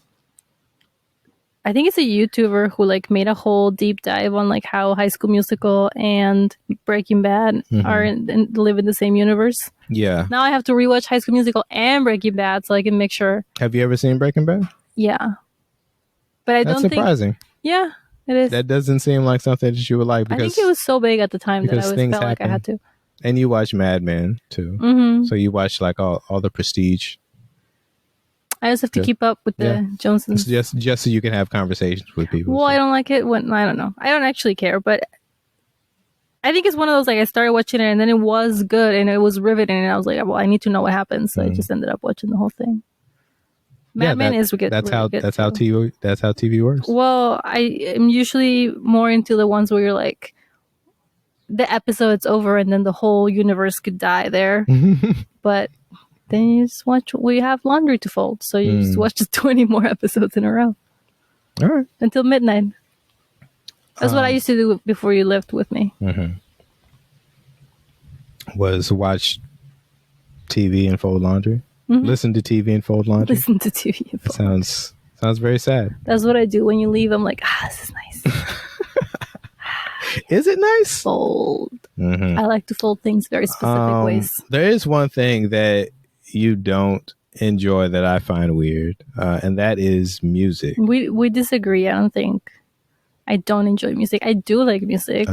B: I think it's a YouTuber who like made a whole deep dive on like how High School Musical and Breaking Bad are live in the same universe.
A: Yeah.
B: Now I have to rewatch High School Musical and Breaking Bad so I can make sure.
A: Have you ever seen Breaking Bad?
B: Yeah. But I
A: That's
B: don't
A: surprising.
B: Yeah, it is.
A: That doesn't seem like something that you would like. Because
B: I think it was so big at the time that I felt like I had to.
A: And you watch Mad Men too. So you watch like all the Prestige.
B: I just have to keep up with the Joneses.
A: Just so you can have conversations with people.
B: Well, so. I don't like it when... I don't know. I don't actually care, but I think it's one of those, like, I started watching it and then it was good and it was riveting and I was like, well, I need to know what happens. So I just ended up watching the whole thing. Mad Men is good. That's how
A: TV works.
B: Well, I am usually more into the ones where you're like, the episode's over and then the whole universe could die there. But then you just watch. We have laundry to fold, so you just watch 20 more episodes in a row.
A: All right,
B: until midnight. That's what I used to do before you lived with me.
A: Was watch TV and fold laundry. Listen to TV and fold laundry.
B: Listen to TV and fold.
A: Sounds very sad.
B: That's what I do when you leave. I'm like, this is nice.
A: Is it nice?
B: Fold. I like to fold things very specific ways.
A: There is one thing that you don't enjoy that I find weird, and that is music.
B: We disagree. I don't think. I don't enjoy music. I do like music.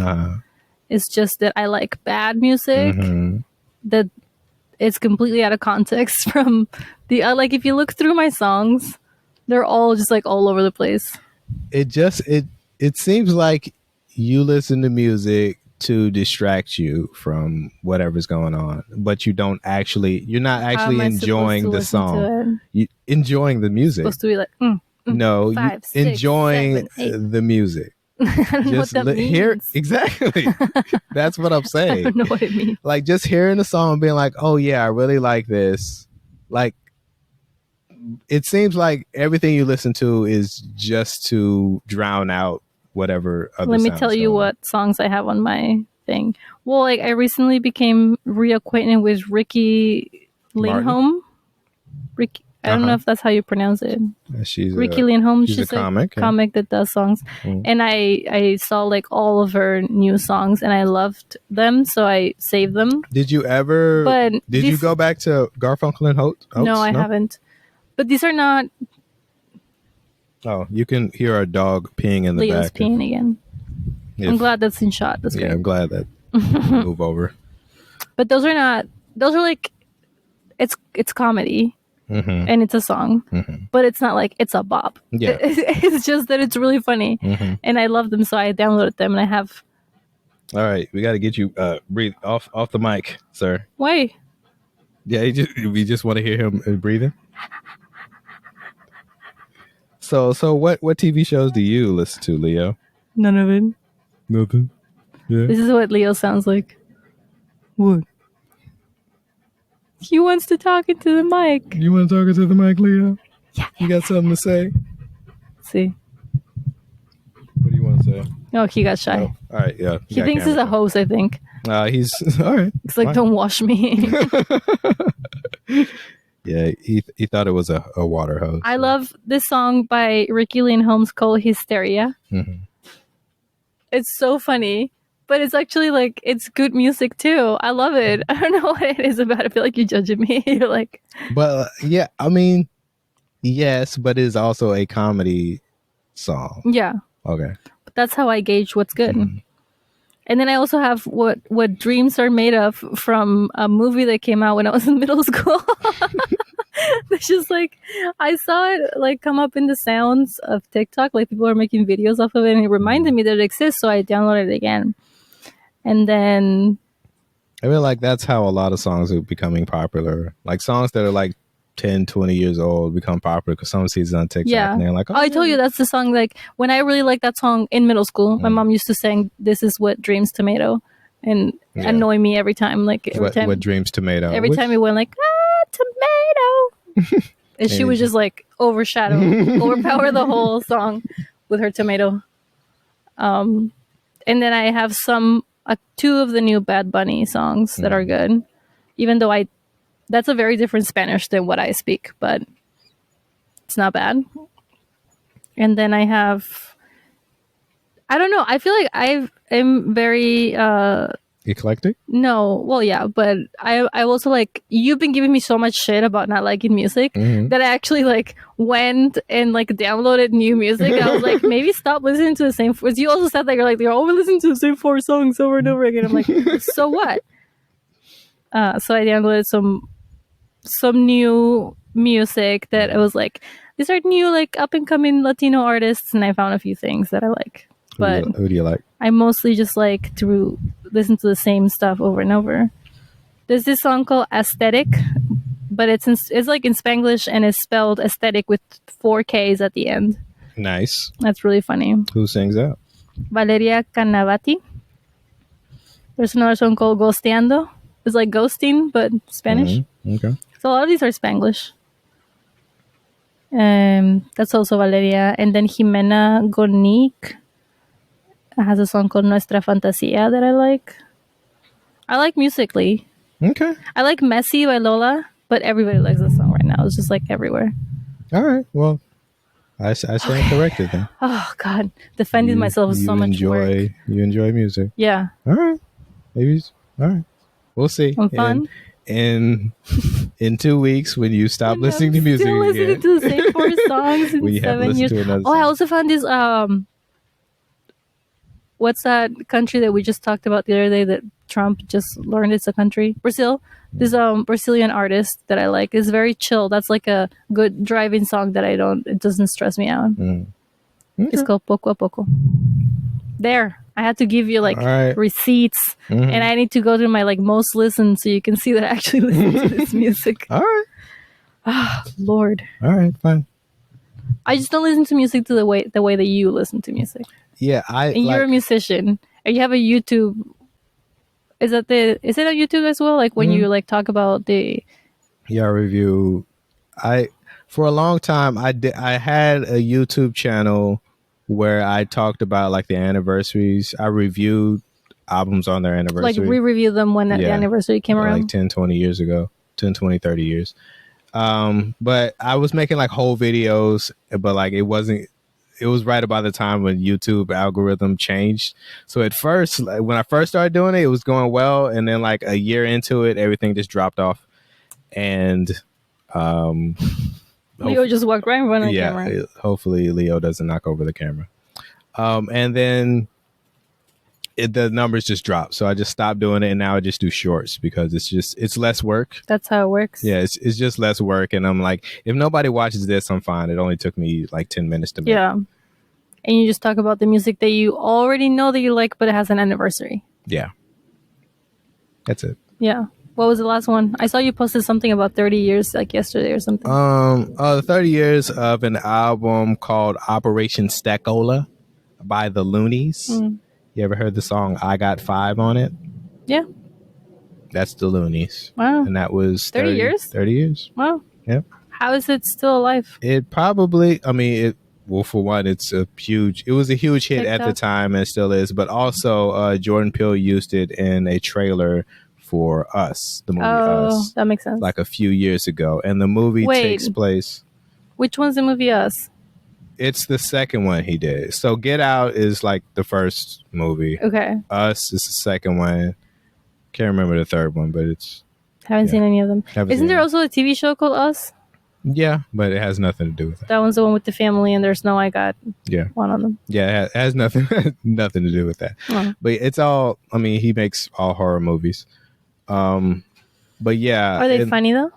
B: It's just that I like bad music that it's completely out of context from the like if you look through my songs, they're all just like all over the place.
A: It seems like you listen to music to distract you from whatever's going on, but you're not actually enjoying the song. You enjoying the music.
B: It's supposed to be like
A: no,
B: 5, 6,
A: enjoying
B: 7,
A: the music.
B: I don't know what that means.
A: Hear exactly. That's what I'm saying.
B: I don't know what it means.
A: Like just hearing the song and being like, "Oh yeah, I really like this." Like it seems like everything you listen to is just to drown out whatever other.
B: Let me tell you what songs I have on my thing. Well, like I recently became reacquainted with Ricki Lindhome. Ricky, I don't know if that's how you pronounce it.
A: She's
B: Ricki Lindhome.
A: She's a comic
B: that does songs, and I saw like all of her new songs, and I loved them, so I saved them.
A: Did you ever?
B: But
A: did you go back to Garfunkel and Oates?
B: No, I haven't. But these are not.
A: Oh, you can hear our dog peeing in the
B: Leo's
A: back.
B: Leo's peeing again. I'm glad that's in shot. That's great.
A: Yeah, I'm glad that move over.
B: But those are not. Those are like, it's comedy. And it's a song, but it's not like it's a bop.
A: Yeah.
B: It's just that it's really funny, and I love them, so I downloaded them, and I have.
A: All right, we got to get you breathe off the mic, sir.
B: Why?
A: Yeah, we just want to hear him breathing. So what TV shows do you listen to, Leo?
B: None of it.
A: Nothing. Yeah.
B: This is what Leo sounds like. What? He wants to talk into the mic.
A: You want to talk into the mic, Leo?
B: Yeah.
A: You got something to say?
B: Let's see.
A: What do you want to say?
B: Oh, he got shy.
A: Oh, all right, yeah.
B: He thinks he's a host, I think.
A: He's all right.
B: It's like, don't wash me.
A: Yeah, he thought it was a water hose.
B: I love this song by Ricky Lynn Holmes called Hysteria.
A: Mm-hmm.
B: It's so funny, but it's actually like, it's good music too. I love it. I don't know what it is about it. I feel like you're judging me. You're like...
A: But yeah, I mean, yes, but it's also a comedy song.
B: Yeah.
A: Okay.
B: But that's how I gauge what's good. Mm-hmm. And then I also have what dreams are made of from a movie that came out when I was in middle school. It's just like, I saw it like come up in the sounds of TikTok, like people are making videos off of it, and it reminded me that it exists, so I downloaded it again. And then
A: I feel like that's how a lot of songs are becoming popular. Like songs that are like 10, 20 years old become popular because someone sees it on TikTok and they're like,
B: I told you that's the song. Like when I really liked that song in middle school, my mom used to sing "This Is What Dreams Tomato" and annoy me every time. Like every time,
A: what Dreams Tomato?
B: Every time it went like tomato, and she would just like overpower the whole song with her tomato. And then I have two of the new Bad Bunny songs that are good, even though that's a very different Spanish than what I speak, but it's not bad. And then I have, I don't know, I feel like I'm very
A: eclectic.
B: No, well, yeah, but I also like, you've been giving me so much shit about not liking music that I actually like went and like downloaded new music. I was like, maybe stop listening to the same. You also said that you're like, we listen to the same 4 songs over and over again. I'm like, so what? So I downloaded some new music that I was like, these are new like up and coming Latino artists, and I found a few things that I like. But
A: who do you like?
B: I mostly just like to listen to the same stuff over and over. There's this song called Aesthetic, but it's like in Spanglish and it's spelled aesthetic with 4 Ks at the end.
A: Nice.
B: That's really funny.
A: Who sings that?
B: Valeria Canavati. There's another song called Ghosteando. It's like ghosting, but Spanish.
A: Okay.
B: So a lot of these are Spanglish. That's also Valeria. And then Jimena Gornick has a song called Nuestra Fantasía that I like. I like Musically.
A: Okay.
B: I like Messy by Lola, but everybody likes this song right now. It's just like everywhere.
A: All right. Well, I stand corrected then.
B: Oh, God. Defending myself is so much work.
A: You enjoy music.
B: Yeah.
A: All right. Maybe. All right. We'll see.
B: Fun.
A: In 2 weeks when you stop listening to music
B: still listening
A: again.
B: to the same 4 songs in 7 years. I also found this what's that country that we just talked about the other day that Trump just learned it's a country? Brazil. This Brazilian artist that I like is very chill. That's like a good driving song that it doesn't stress me out. Okay. It's called Poco a Poco. There. I had to give you like receipts, and I need to go to my like most listened so you can see that I actually listen to this music.
A: All right.
B: Ah, Lord.
A: All right, fine.
B: I just don't listen to music the way that you listen to music.
A: Yeah,
B: and you're a musician, and you have a YouTube. Is it on YouTube as well? Like when you like talk about the
A: review. For a long time I had a YouTube channel where I talked about like the anniversaries. I reviewed albums on their anniversary.
B: Like re-review them when the anniversary came around.
A: Like 10, 20 years ago. 10, 20, 30 years. But I was making like whole videos, but like it was right about the time when YouTube algorithm changed. So at first, like, when I first started doing it, it was going well. And then like a year into it, everything just dropped off. And
B: Leo just walked right in front of the camera.
A: Yeah, hopefully Leo doesn't knock over the camera. And then the numbers just dropped. So I just stopped doing it, and now I just do shorts because it's less work.
B: That's how it works.
A: Yeah, it's just less work. And I'm like, if nobody watches this, I'm fine. It only took me like 10 minutes to make.
B: Yeah. And you just talk about the music that you already know that you like, but it has an anniversary.
A: Yeah. That's it.
B: Yeah. What was the last one? I saw you posted something about 30 years like yesterday or something.
A: The 30 years of an album called Operation Stackola by the Loonies. You ever heard the song I Got 5 on it?
B: Yeah.
A: That's the Loonies.
B: Wow.
A: And that was
B: 30 years?
A: 30 years.
B: Wow.
A: Yep.
B: How is it still alive?
A: It probably, I mean, well, for one, it was a huge hit
B: TikTok.
A: at the time and still is, but also Jordan Peele used it in a trailer for Us, the movie Us.
B: That makes sense.
A: Like a few years ago. And the movie takes place.
B: Which one's the movie Us?
A: It's the second one he did. So Get Out is like the first movie.
B: Okay.
A: Us is the second one. Can't remember the third one, but
B: haven't seen any of them. Isn't there also a TV show called Us?
A: Yeah, but it has nothing to do with that.
B: That one's the one with the family, and there's no I got one on them.
A: Yeah, it has nothing to do with that. Oh. But it's all, I mean, he makes all horror movies. But yeah.
B: Are they funny though?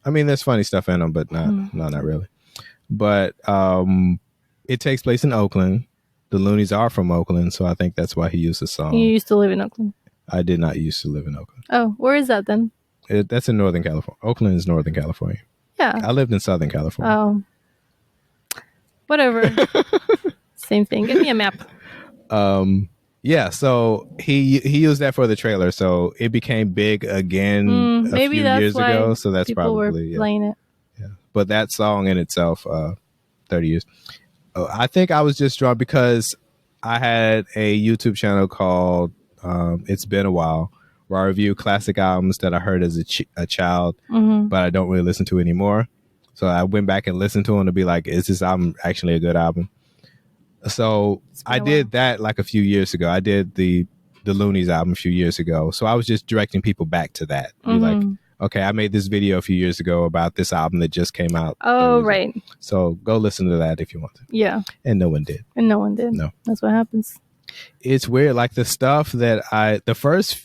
A: I mean, there's funny stuff in them, but not really. But it takes place in Oakland. The Loonies are from Oakland, so I think that's why he used the song.
B: You used to live in Oakland?
A: I did not used to live in Oakland.
B: Oh, where is that then?
A: That's in Northern California. Oakland is Northern California.
B: Yeah.
A: I lived in Southern California.
B: Oh. Whatever. Same thing. Give me a map.
A: Yeah, so he used that for the trailer, so it became big again a few years ago. So that's probably
B: playing it.
A: Yeah, but that song in itself, 30 years. I think I was just drawn because I had a YouTube channel called It's Been a While, where I review classic albums that I heard as a child, but I don't really listen to anymore. So I went back and listened to them to be like, is this album actually a good album? So I did that like a few years ago. I did the Loonies album a few years ago. So I was just directing people back to that. Be like, okay, I made this video a few years ago about this album that just came out.
B: Oh, right.
A: So go listen to that if you want to.
B: Yeah.
A: And no one did.
B: No. That's what happens.
A: It's weird. Like the stuff that the first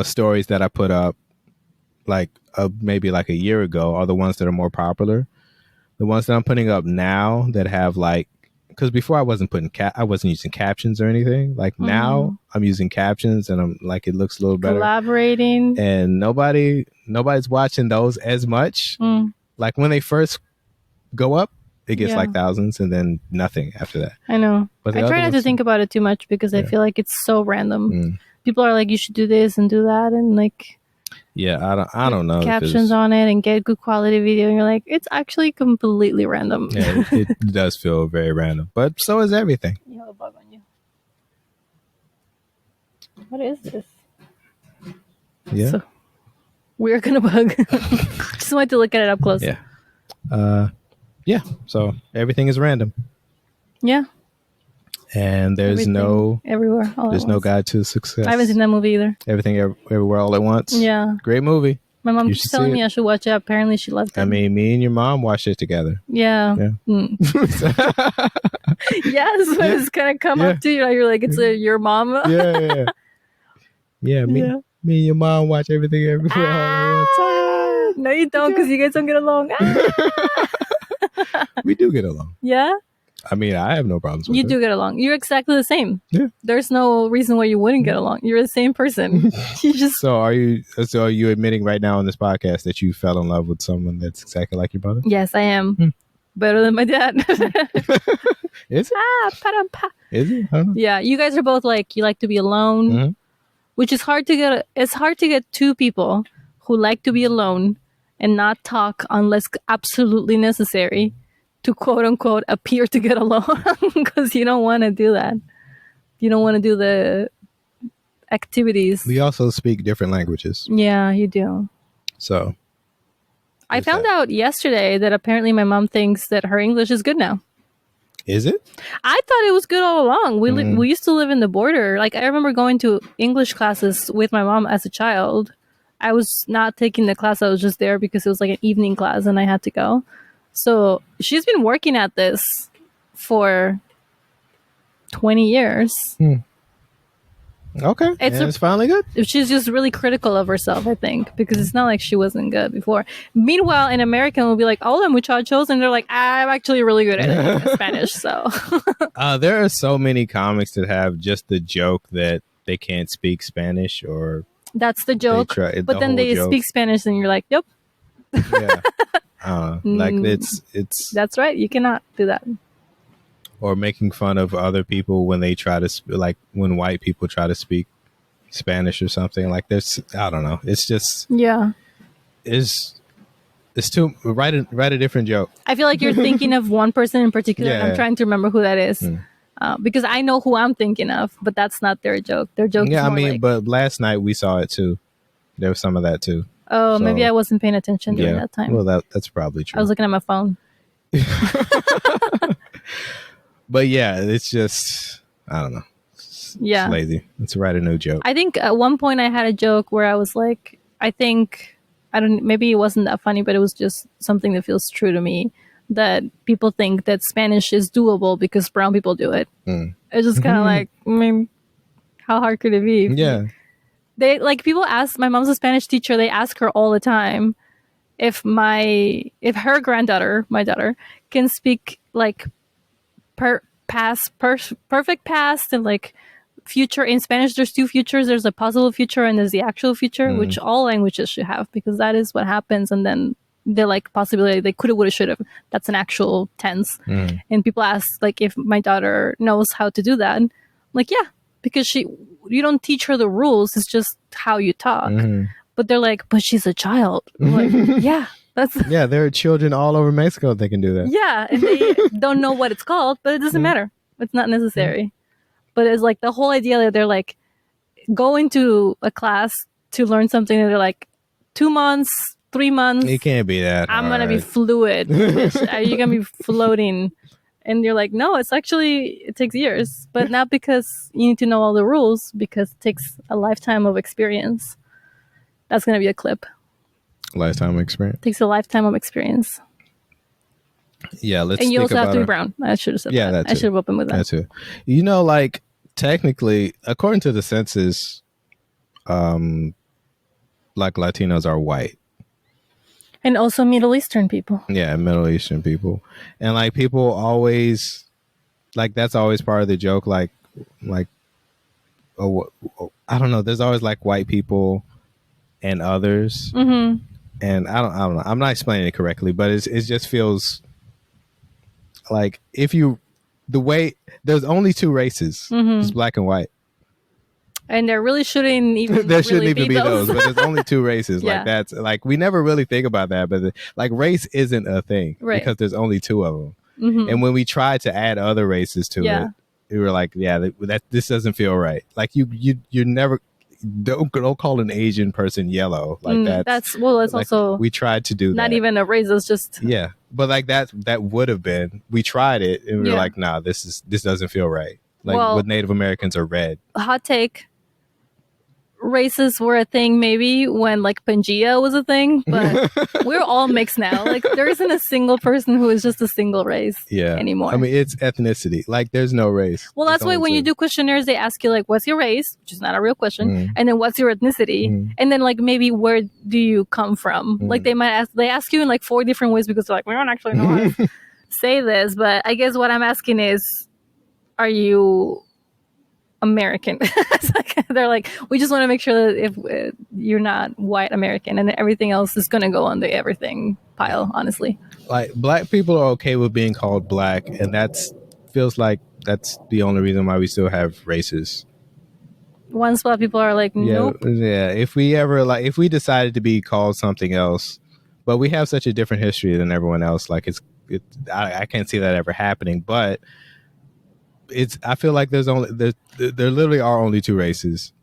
A: stories that I put up, like maybe like a year ago, are the ones that are more popular. The ones that I'm putting up now that have like, because before I wasn't using captions or anything. Like now I'm using captions and I'm like, it looks a little better.
B: Collaborating.
A: And nobody's watching those as much. Like when they first go up, it gets like thousands and then nothing after that.
B: I know. But I try not to think about it too much because I feel like it's so random. People are like, you should do this and do that. And like,
A: yeah, I don't know.
B: Captions on it and get good quality video. And you're like, it's actually completely random.
A: Yeah, it does feel very random. But so is everything.
B: You have a bug on you. What is this?
A: Yeah.
B: So, we're gonna bug. Just wanted to look at it up close.
A: Yeah. Yeah. So everything is random.
B: Yeah.
A: And there's
B: everywhere.
A: There's no guide to success.
B: I haven't seen that movie either.
A: Everything Everywhere All at Once.
B: Yeah.
A: Great movie.
B: My mom keeps telling me I should watch it. Apparently she loved it.
A: I mean, me and your mom watched it together.
B: Yeah. Yes, when it's kind of come up to you, you're like, it's your mom.
A: Yeah, me and your mom watch everything everywhere all at once.
B: No, you don't, because you guys don't get along.
A: We do get along.
B: Yeah?
A: I mean, I have no problems with it.
B: You do get along. You're exactly the same.
A: Yeah.
B: There's no reason why you wouldn't get along. You're the same person. You just.
A: So are you admitting right now on this podcast that you fell in love with someone that's exactly like your brother?
B: Yes, I am. Better than my dad.
A: Is it? Is it? I don't know.
B: Yeah, you guys are both like, you like to be alone, which is hard to get. It's hard to get two people who like to be alone and not talk unless absolutely necessary to quote unquote appear to get along, because you don't want to do that. You don't want to do the activities.
A: We also speak different languages.
B: Yeah, you do.
A: So
B: I found out yesterday that apparently my mom thinks that her English is good now.
A: Is it?
B: I thought it was good all along. We used to live in the border. Like, I remember going to English classes with my mom as a child. I was not taking the class. I was just there because it was like an evening class and I had to go. So she's been working at this for 20 years.
A: Okay. It's finally good.
B: She's just really critical of herself, I think, because it's not like she wasn't good before. Meanwhile, in American, we'll be like, hola muchachos. And they're like, I'm actually really good at it in Spanish. So
A: there are so many comics that have just the joke that they can't speak Spanish, or
B: that's the joke. But then they speak Spanish and you're like, yep.
A: Yeah. Like it's
B: that's right. You cannot do that.
A: Or making fun of other people when they try to like when white people try to speak Spanish or something. Like there's, I don't know. It's just it's too write a different joke.
B: I feel like you're thinking of one person in particular, and I'm trying to remember who that is. Because I know who I'm thinking of, but that's not their joke. Their joke is more
A: but last night we saw it too. There was some of that too.
B: Oh, so, maybe I wasn't paying attention during that time.
A: Well, that's probably true.
B: I was looking at my phone.
A: But yeah, it's just, I don't know. It's lazy. Let's write a new joke.
B: I think at one point I had a joke where I was like, maybe it wasn't that funny, but it was just something that feels true to me, that people think that Spanish is doable because brown people do it. It's just kind of like, I mean, how hard could it be?
A: Yeah.
B: They like, people ask, my mom's a Spanish teacher, they ask her all the time if her granddaughter, my daughter, can speak like perfect past and like future in Spanish. There's two futures. There's a possible future and there's the actual future, which all languages should have, because that is what happens. And then the like possibility, they coulda, woulda, shoulda, that's an actual tense. And people ask like if my daughter knows how to do that. I'm like, yeah, because you don't teach her the rules. It's just how you talk. But they're like, but she's a child. I'm like, yeah.
A: Yeah, there are children all over Mexico that can do that.
B: Yeah, and they don't know what it's called, but it doesn't matter. It's not necessary. But it's like the whole idea that they're like, go into a class to learn something that they're like 2 months, 3 months.
A: It can't be that
B: I'm going to be fluid. You're going to be floating. And you're like, no, it takes years. But not because you need to know all the rules, because it takes a lifetime of experience. That's going to be a clip.
A: Lifetime experience.
B: Takes a lifetime of experience.
A: Yeah, let's.
B: And you also have to be brown. I should have said that. I should have opened with that.
A: That too. You know, like technically, according to the census, like Latinos are white,
B: and also Middle Eastern people.
A: Yeah, Middle Eastern people, and like people always, like that's always part of the joke. Like, oh, I don't know. There's always like white people and others. And I don't know. I'm not explaining it correctly, but it just feels like there's only two races. It's black and white.
B: And there really shouldn't even
A: there shouldn't even be those, but there's only two races.
B: Yeah.
A: Like that's like we never really think about that, but like race isn't a thing because there's only two of them. And when we tried to add other races to it, we were like, yeah, this doesn't feel right. Like you never. Don't call an Asian person yellow like that.
B: That's
A: like,
B: also
A: we tried to do
B: not
A: that.
B: Even a race. It's just
A: but like that would have been. We tried it and we were like, nah, this doesn't feel right. Like with Native Americans are red.
B: Hot take. Races were a thing maybe when like Pangea was a thing, but we're all mixed now. Like there isn't a single person who is just a single race anymore.
A: I mean, it's ethnicity. Like there's no race.
B: Well, that's why when you do questionnaires, they ask you like, what's your race? Which is not a real question. And then what's your ethnicity? And then like maybe where do you come from? Like they ask you in like 4 different ways because they're like, we don't actually know how to say this. But I guess what I'm asking is, are you American? They're like, we just want to make sure that if you're not white American, and everything else is going to go on the everything pile, honestly.
A: Like black people are okay with being called black, and feels like that's the only reason why we still have races.
B: Once black people are like, nope.
A: Yeah, if we decided to be called something else, but we have such a different history than everyone else, like I can't see that ever happening, but I feel like there literally are only two races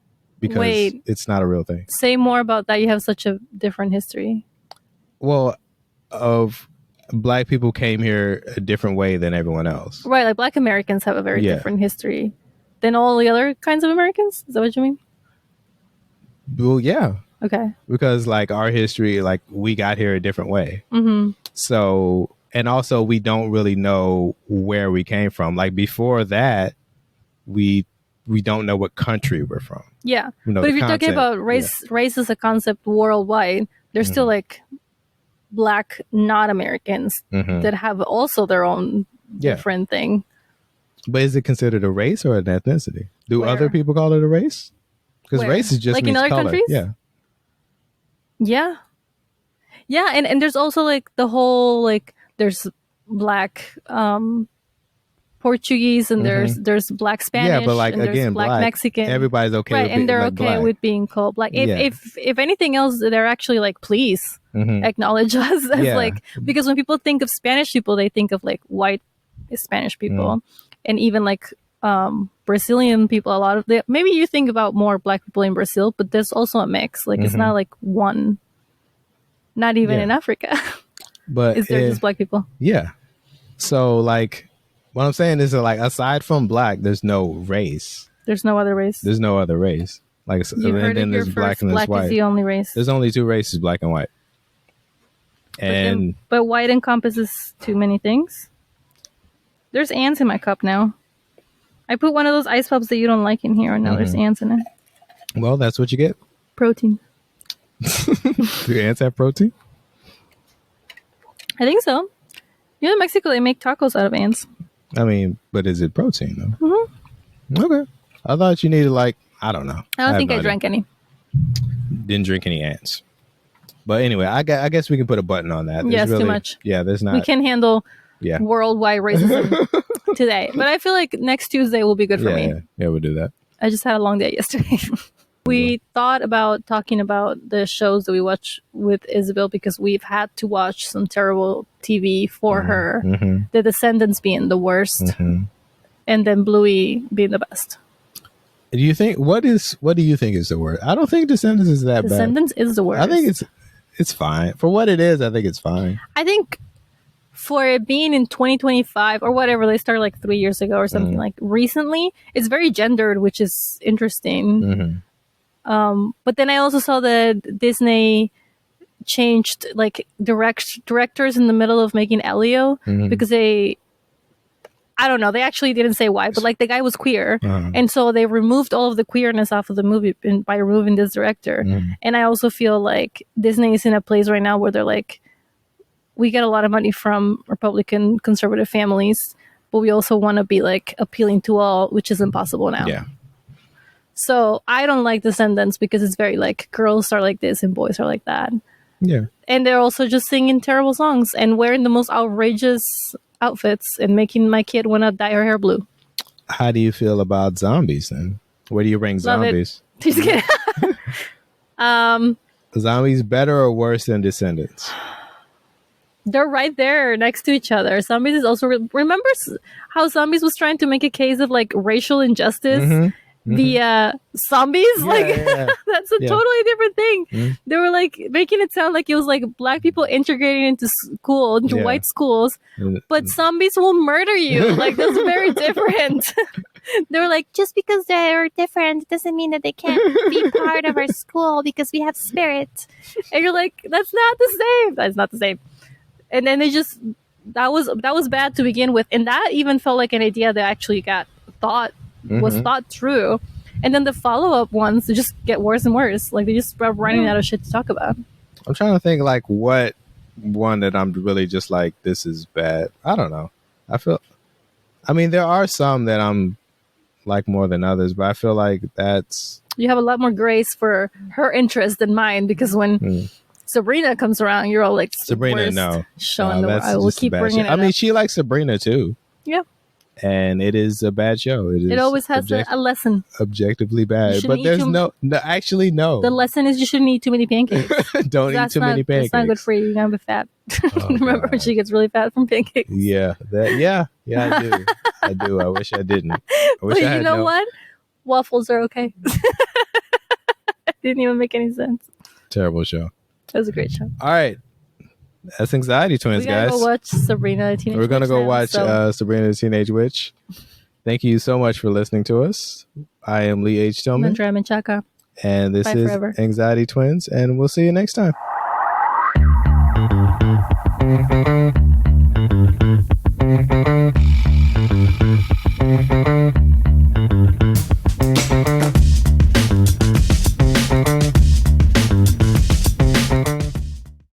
A: because it's not a real thing.
B: Say more about that. You have such a different history.
A: Well, black people came here a different way than everyone else.
B: Right, like black Americans have a very different history than all the other kinds of Americans. Is that what you mean?
A: Well, yeah.
B: Okay.
A: Because like our history, like we got here a different way. So. And also, we don't really know where we came from. Like before that, we don't know what country we're from.
B: Yeah, but if you're talking about race as a concept worldwide, there's still like black not Americans that have also their own different thing.
A: But is it considered a race or an ethnicity? Do other people call it a race? Because race is just
B: like in other
A: color.
B: Countries. Yeah, and there's also like the whole like. There's black Portuguese and there's black Spanish.
A: Yeah, but like
B: and
A: again,
B: black Mexican.
A: Everybody's okay,
B: right?
A: with
B: and they're
A: like
B: okay
A: black.
B: with being called black. If anything else, they're actually like, please acknowledge us as like, because when people think of Spanish people, they think of like white Spanish people, and even like Brazilian people. A lot of maybe you think about more black people in Brazil, but there's also a mix. Like it's not like one. Not even in Africa.
A: But
B: is there just black people?
A: Yeah. So like. What I'm saying is that, like, aside from black, there's no race.
B: There's no other race.
A: There's no other race. Like, and then there's black and there's white.
B: Black is the only race.
A: There's only two races, black and white. And
B: but white encompasses too many things. There's ants in my cup now. I put one of those ice pops that you don't like in here, and now there's ants in it.
A: Well, that's what you get.
B: Protein.
A: Do ants have protein?
B: I think so. You know, in Mexico, they make tacos out of ants.
A: I mean, but is it protein though? Okay. I thought you needed like, I don't know.
B: I don't think I drank any.
A: Didn't drink any ants. But anyway, I guess we can put a button on that.
B: Yes, too much.
A: Yeah, there's not.
B: We can handle worldwide racism today. But I feel like next Tuesday will be good for me.
A: Yeah, we'll do that.
B: I just had a long day yesterday. We thought about talking about the shows that we watch with Isabel because we've had to watch some terrible TV for her. The Descendants being the worst, and then Bluey being the best.
A: Do you think what do you think is the worst? I don't think Descendants is that bad.
B: Descendants is the worst.
A: I think it's fine for what it is. I think it's fine.
B: I think for it being in 2025 or whatever, they started like 3 years ago or something like recently. It's very gendered, which is interesting. But then I also saw that Disney changed like directors in the middle of making Elio because I don't know, they actually didn't say why, but like the guy was queer. And so they removed all of the queerness off of the movie by removing this director. And I also feel like Disney is in a place right now where they're like, we get a lot of money from Republican conservative families, but we also want to be like appealing to all, which is impossible now.
A: Yeah.
B: So I don't like Descendants because it's very like girls are like this and boys are like that.
A: Yeah.
B: And they're also just singing terrible songs and wearing the most outrageous outfits and making my kid want to dye her hair blue.
A: How do you feel about Zombies then? Where do you rank Zombies?
B: Just kidding.
A: Zombies better or worse than Descendants?
B: They're right there next to each other. Zombies is also... Remember how Zombies was trying to make a case of like racial injustice? Via zombies, that's a totally different thing. They were like making it sound like it was like black people integrating into school, into white schools, but zombies will murder you. Like that's very different. They were like, just because they're different doesn't mean that they can't be part of our school because we have spirit. And you're like, that's not the same. That's not the same. And then they just that was bad to begin with, and that even felt like an idea that actually was thought through, and then the follow-up ones just get worse and worse. Like they just start running out of shit to talk about.
A: I'm trying to think like what one that I'm really just like, this is bad. I don't know. I mean there are some that I'm like more than others, but I feel like you
B: have a lot more grace for her interest than mine, because when Sabrina comes around, you're all like,
A: Sabrina, no.
B: Showing I will keep bringing it up.
A: I mean, she likes Sabrina too.
B: Yeah.
A: And it is a bad show. It
B: always has a lesson.
A: Objectively bad. But there's no. The
B: lesson is you shouldn't eat too many pancakes.
A: Don't eat too many pancakes.
B: It's not good for you. You're going to be fat. Remember when she gets really fat from pancakes?
A: Yeah. I do. I do. I wish I didn't.
B: But you know what? Waffles are okay. Didn't even make any sense.
A: Terrible show.
B: That was a great show.
A: All right. That's Anxiety Twins, guys.
B: Go watch Sabrina the Teenage Witch.
A: We're going to go watch Sabrina the Teenage Witch. Thank you so much for listening to us. I am Lee H. Tillman.
B: I'm Andrea Menchaca.
A: And this is Anxiety Twins, and we'll see you next time.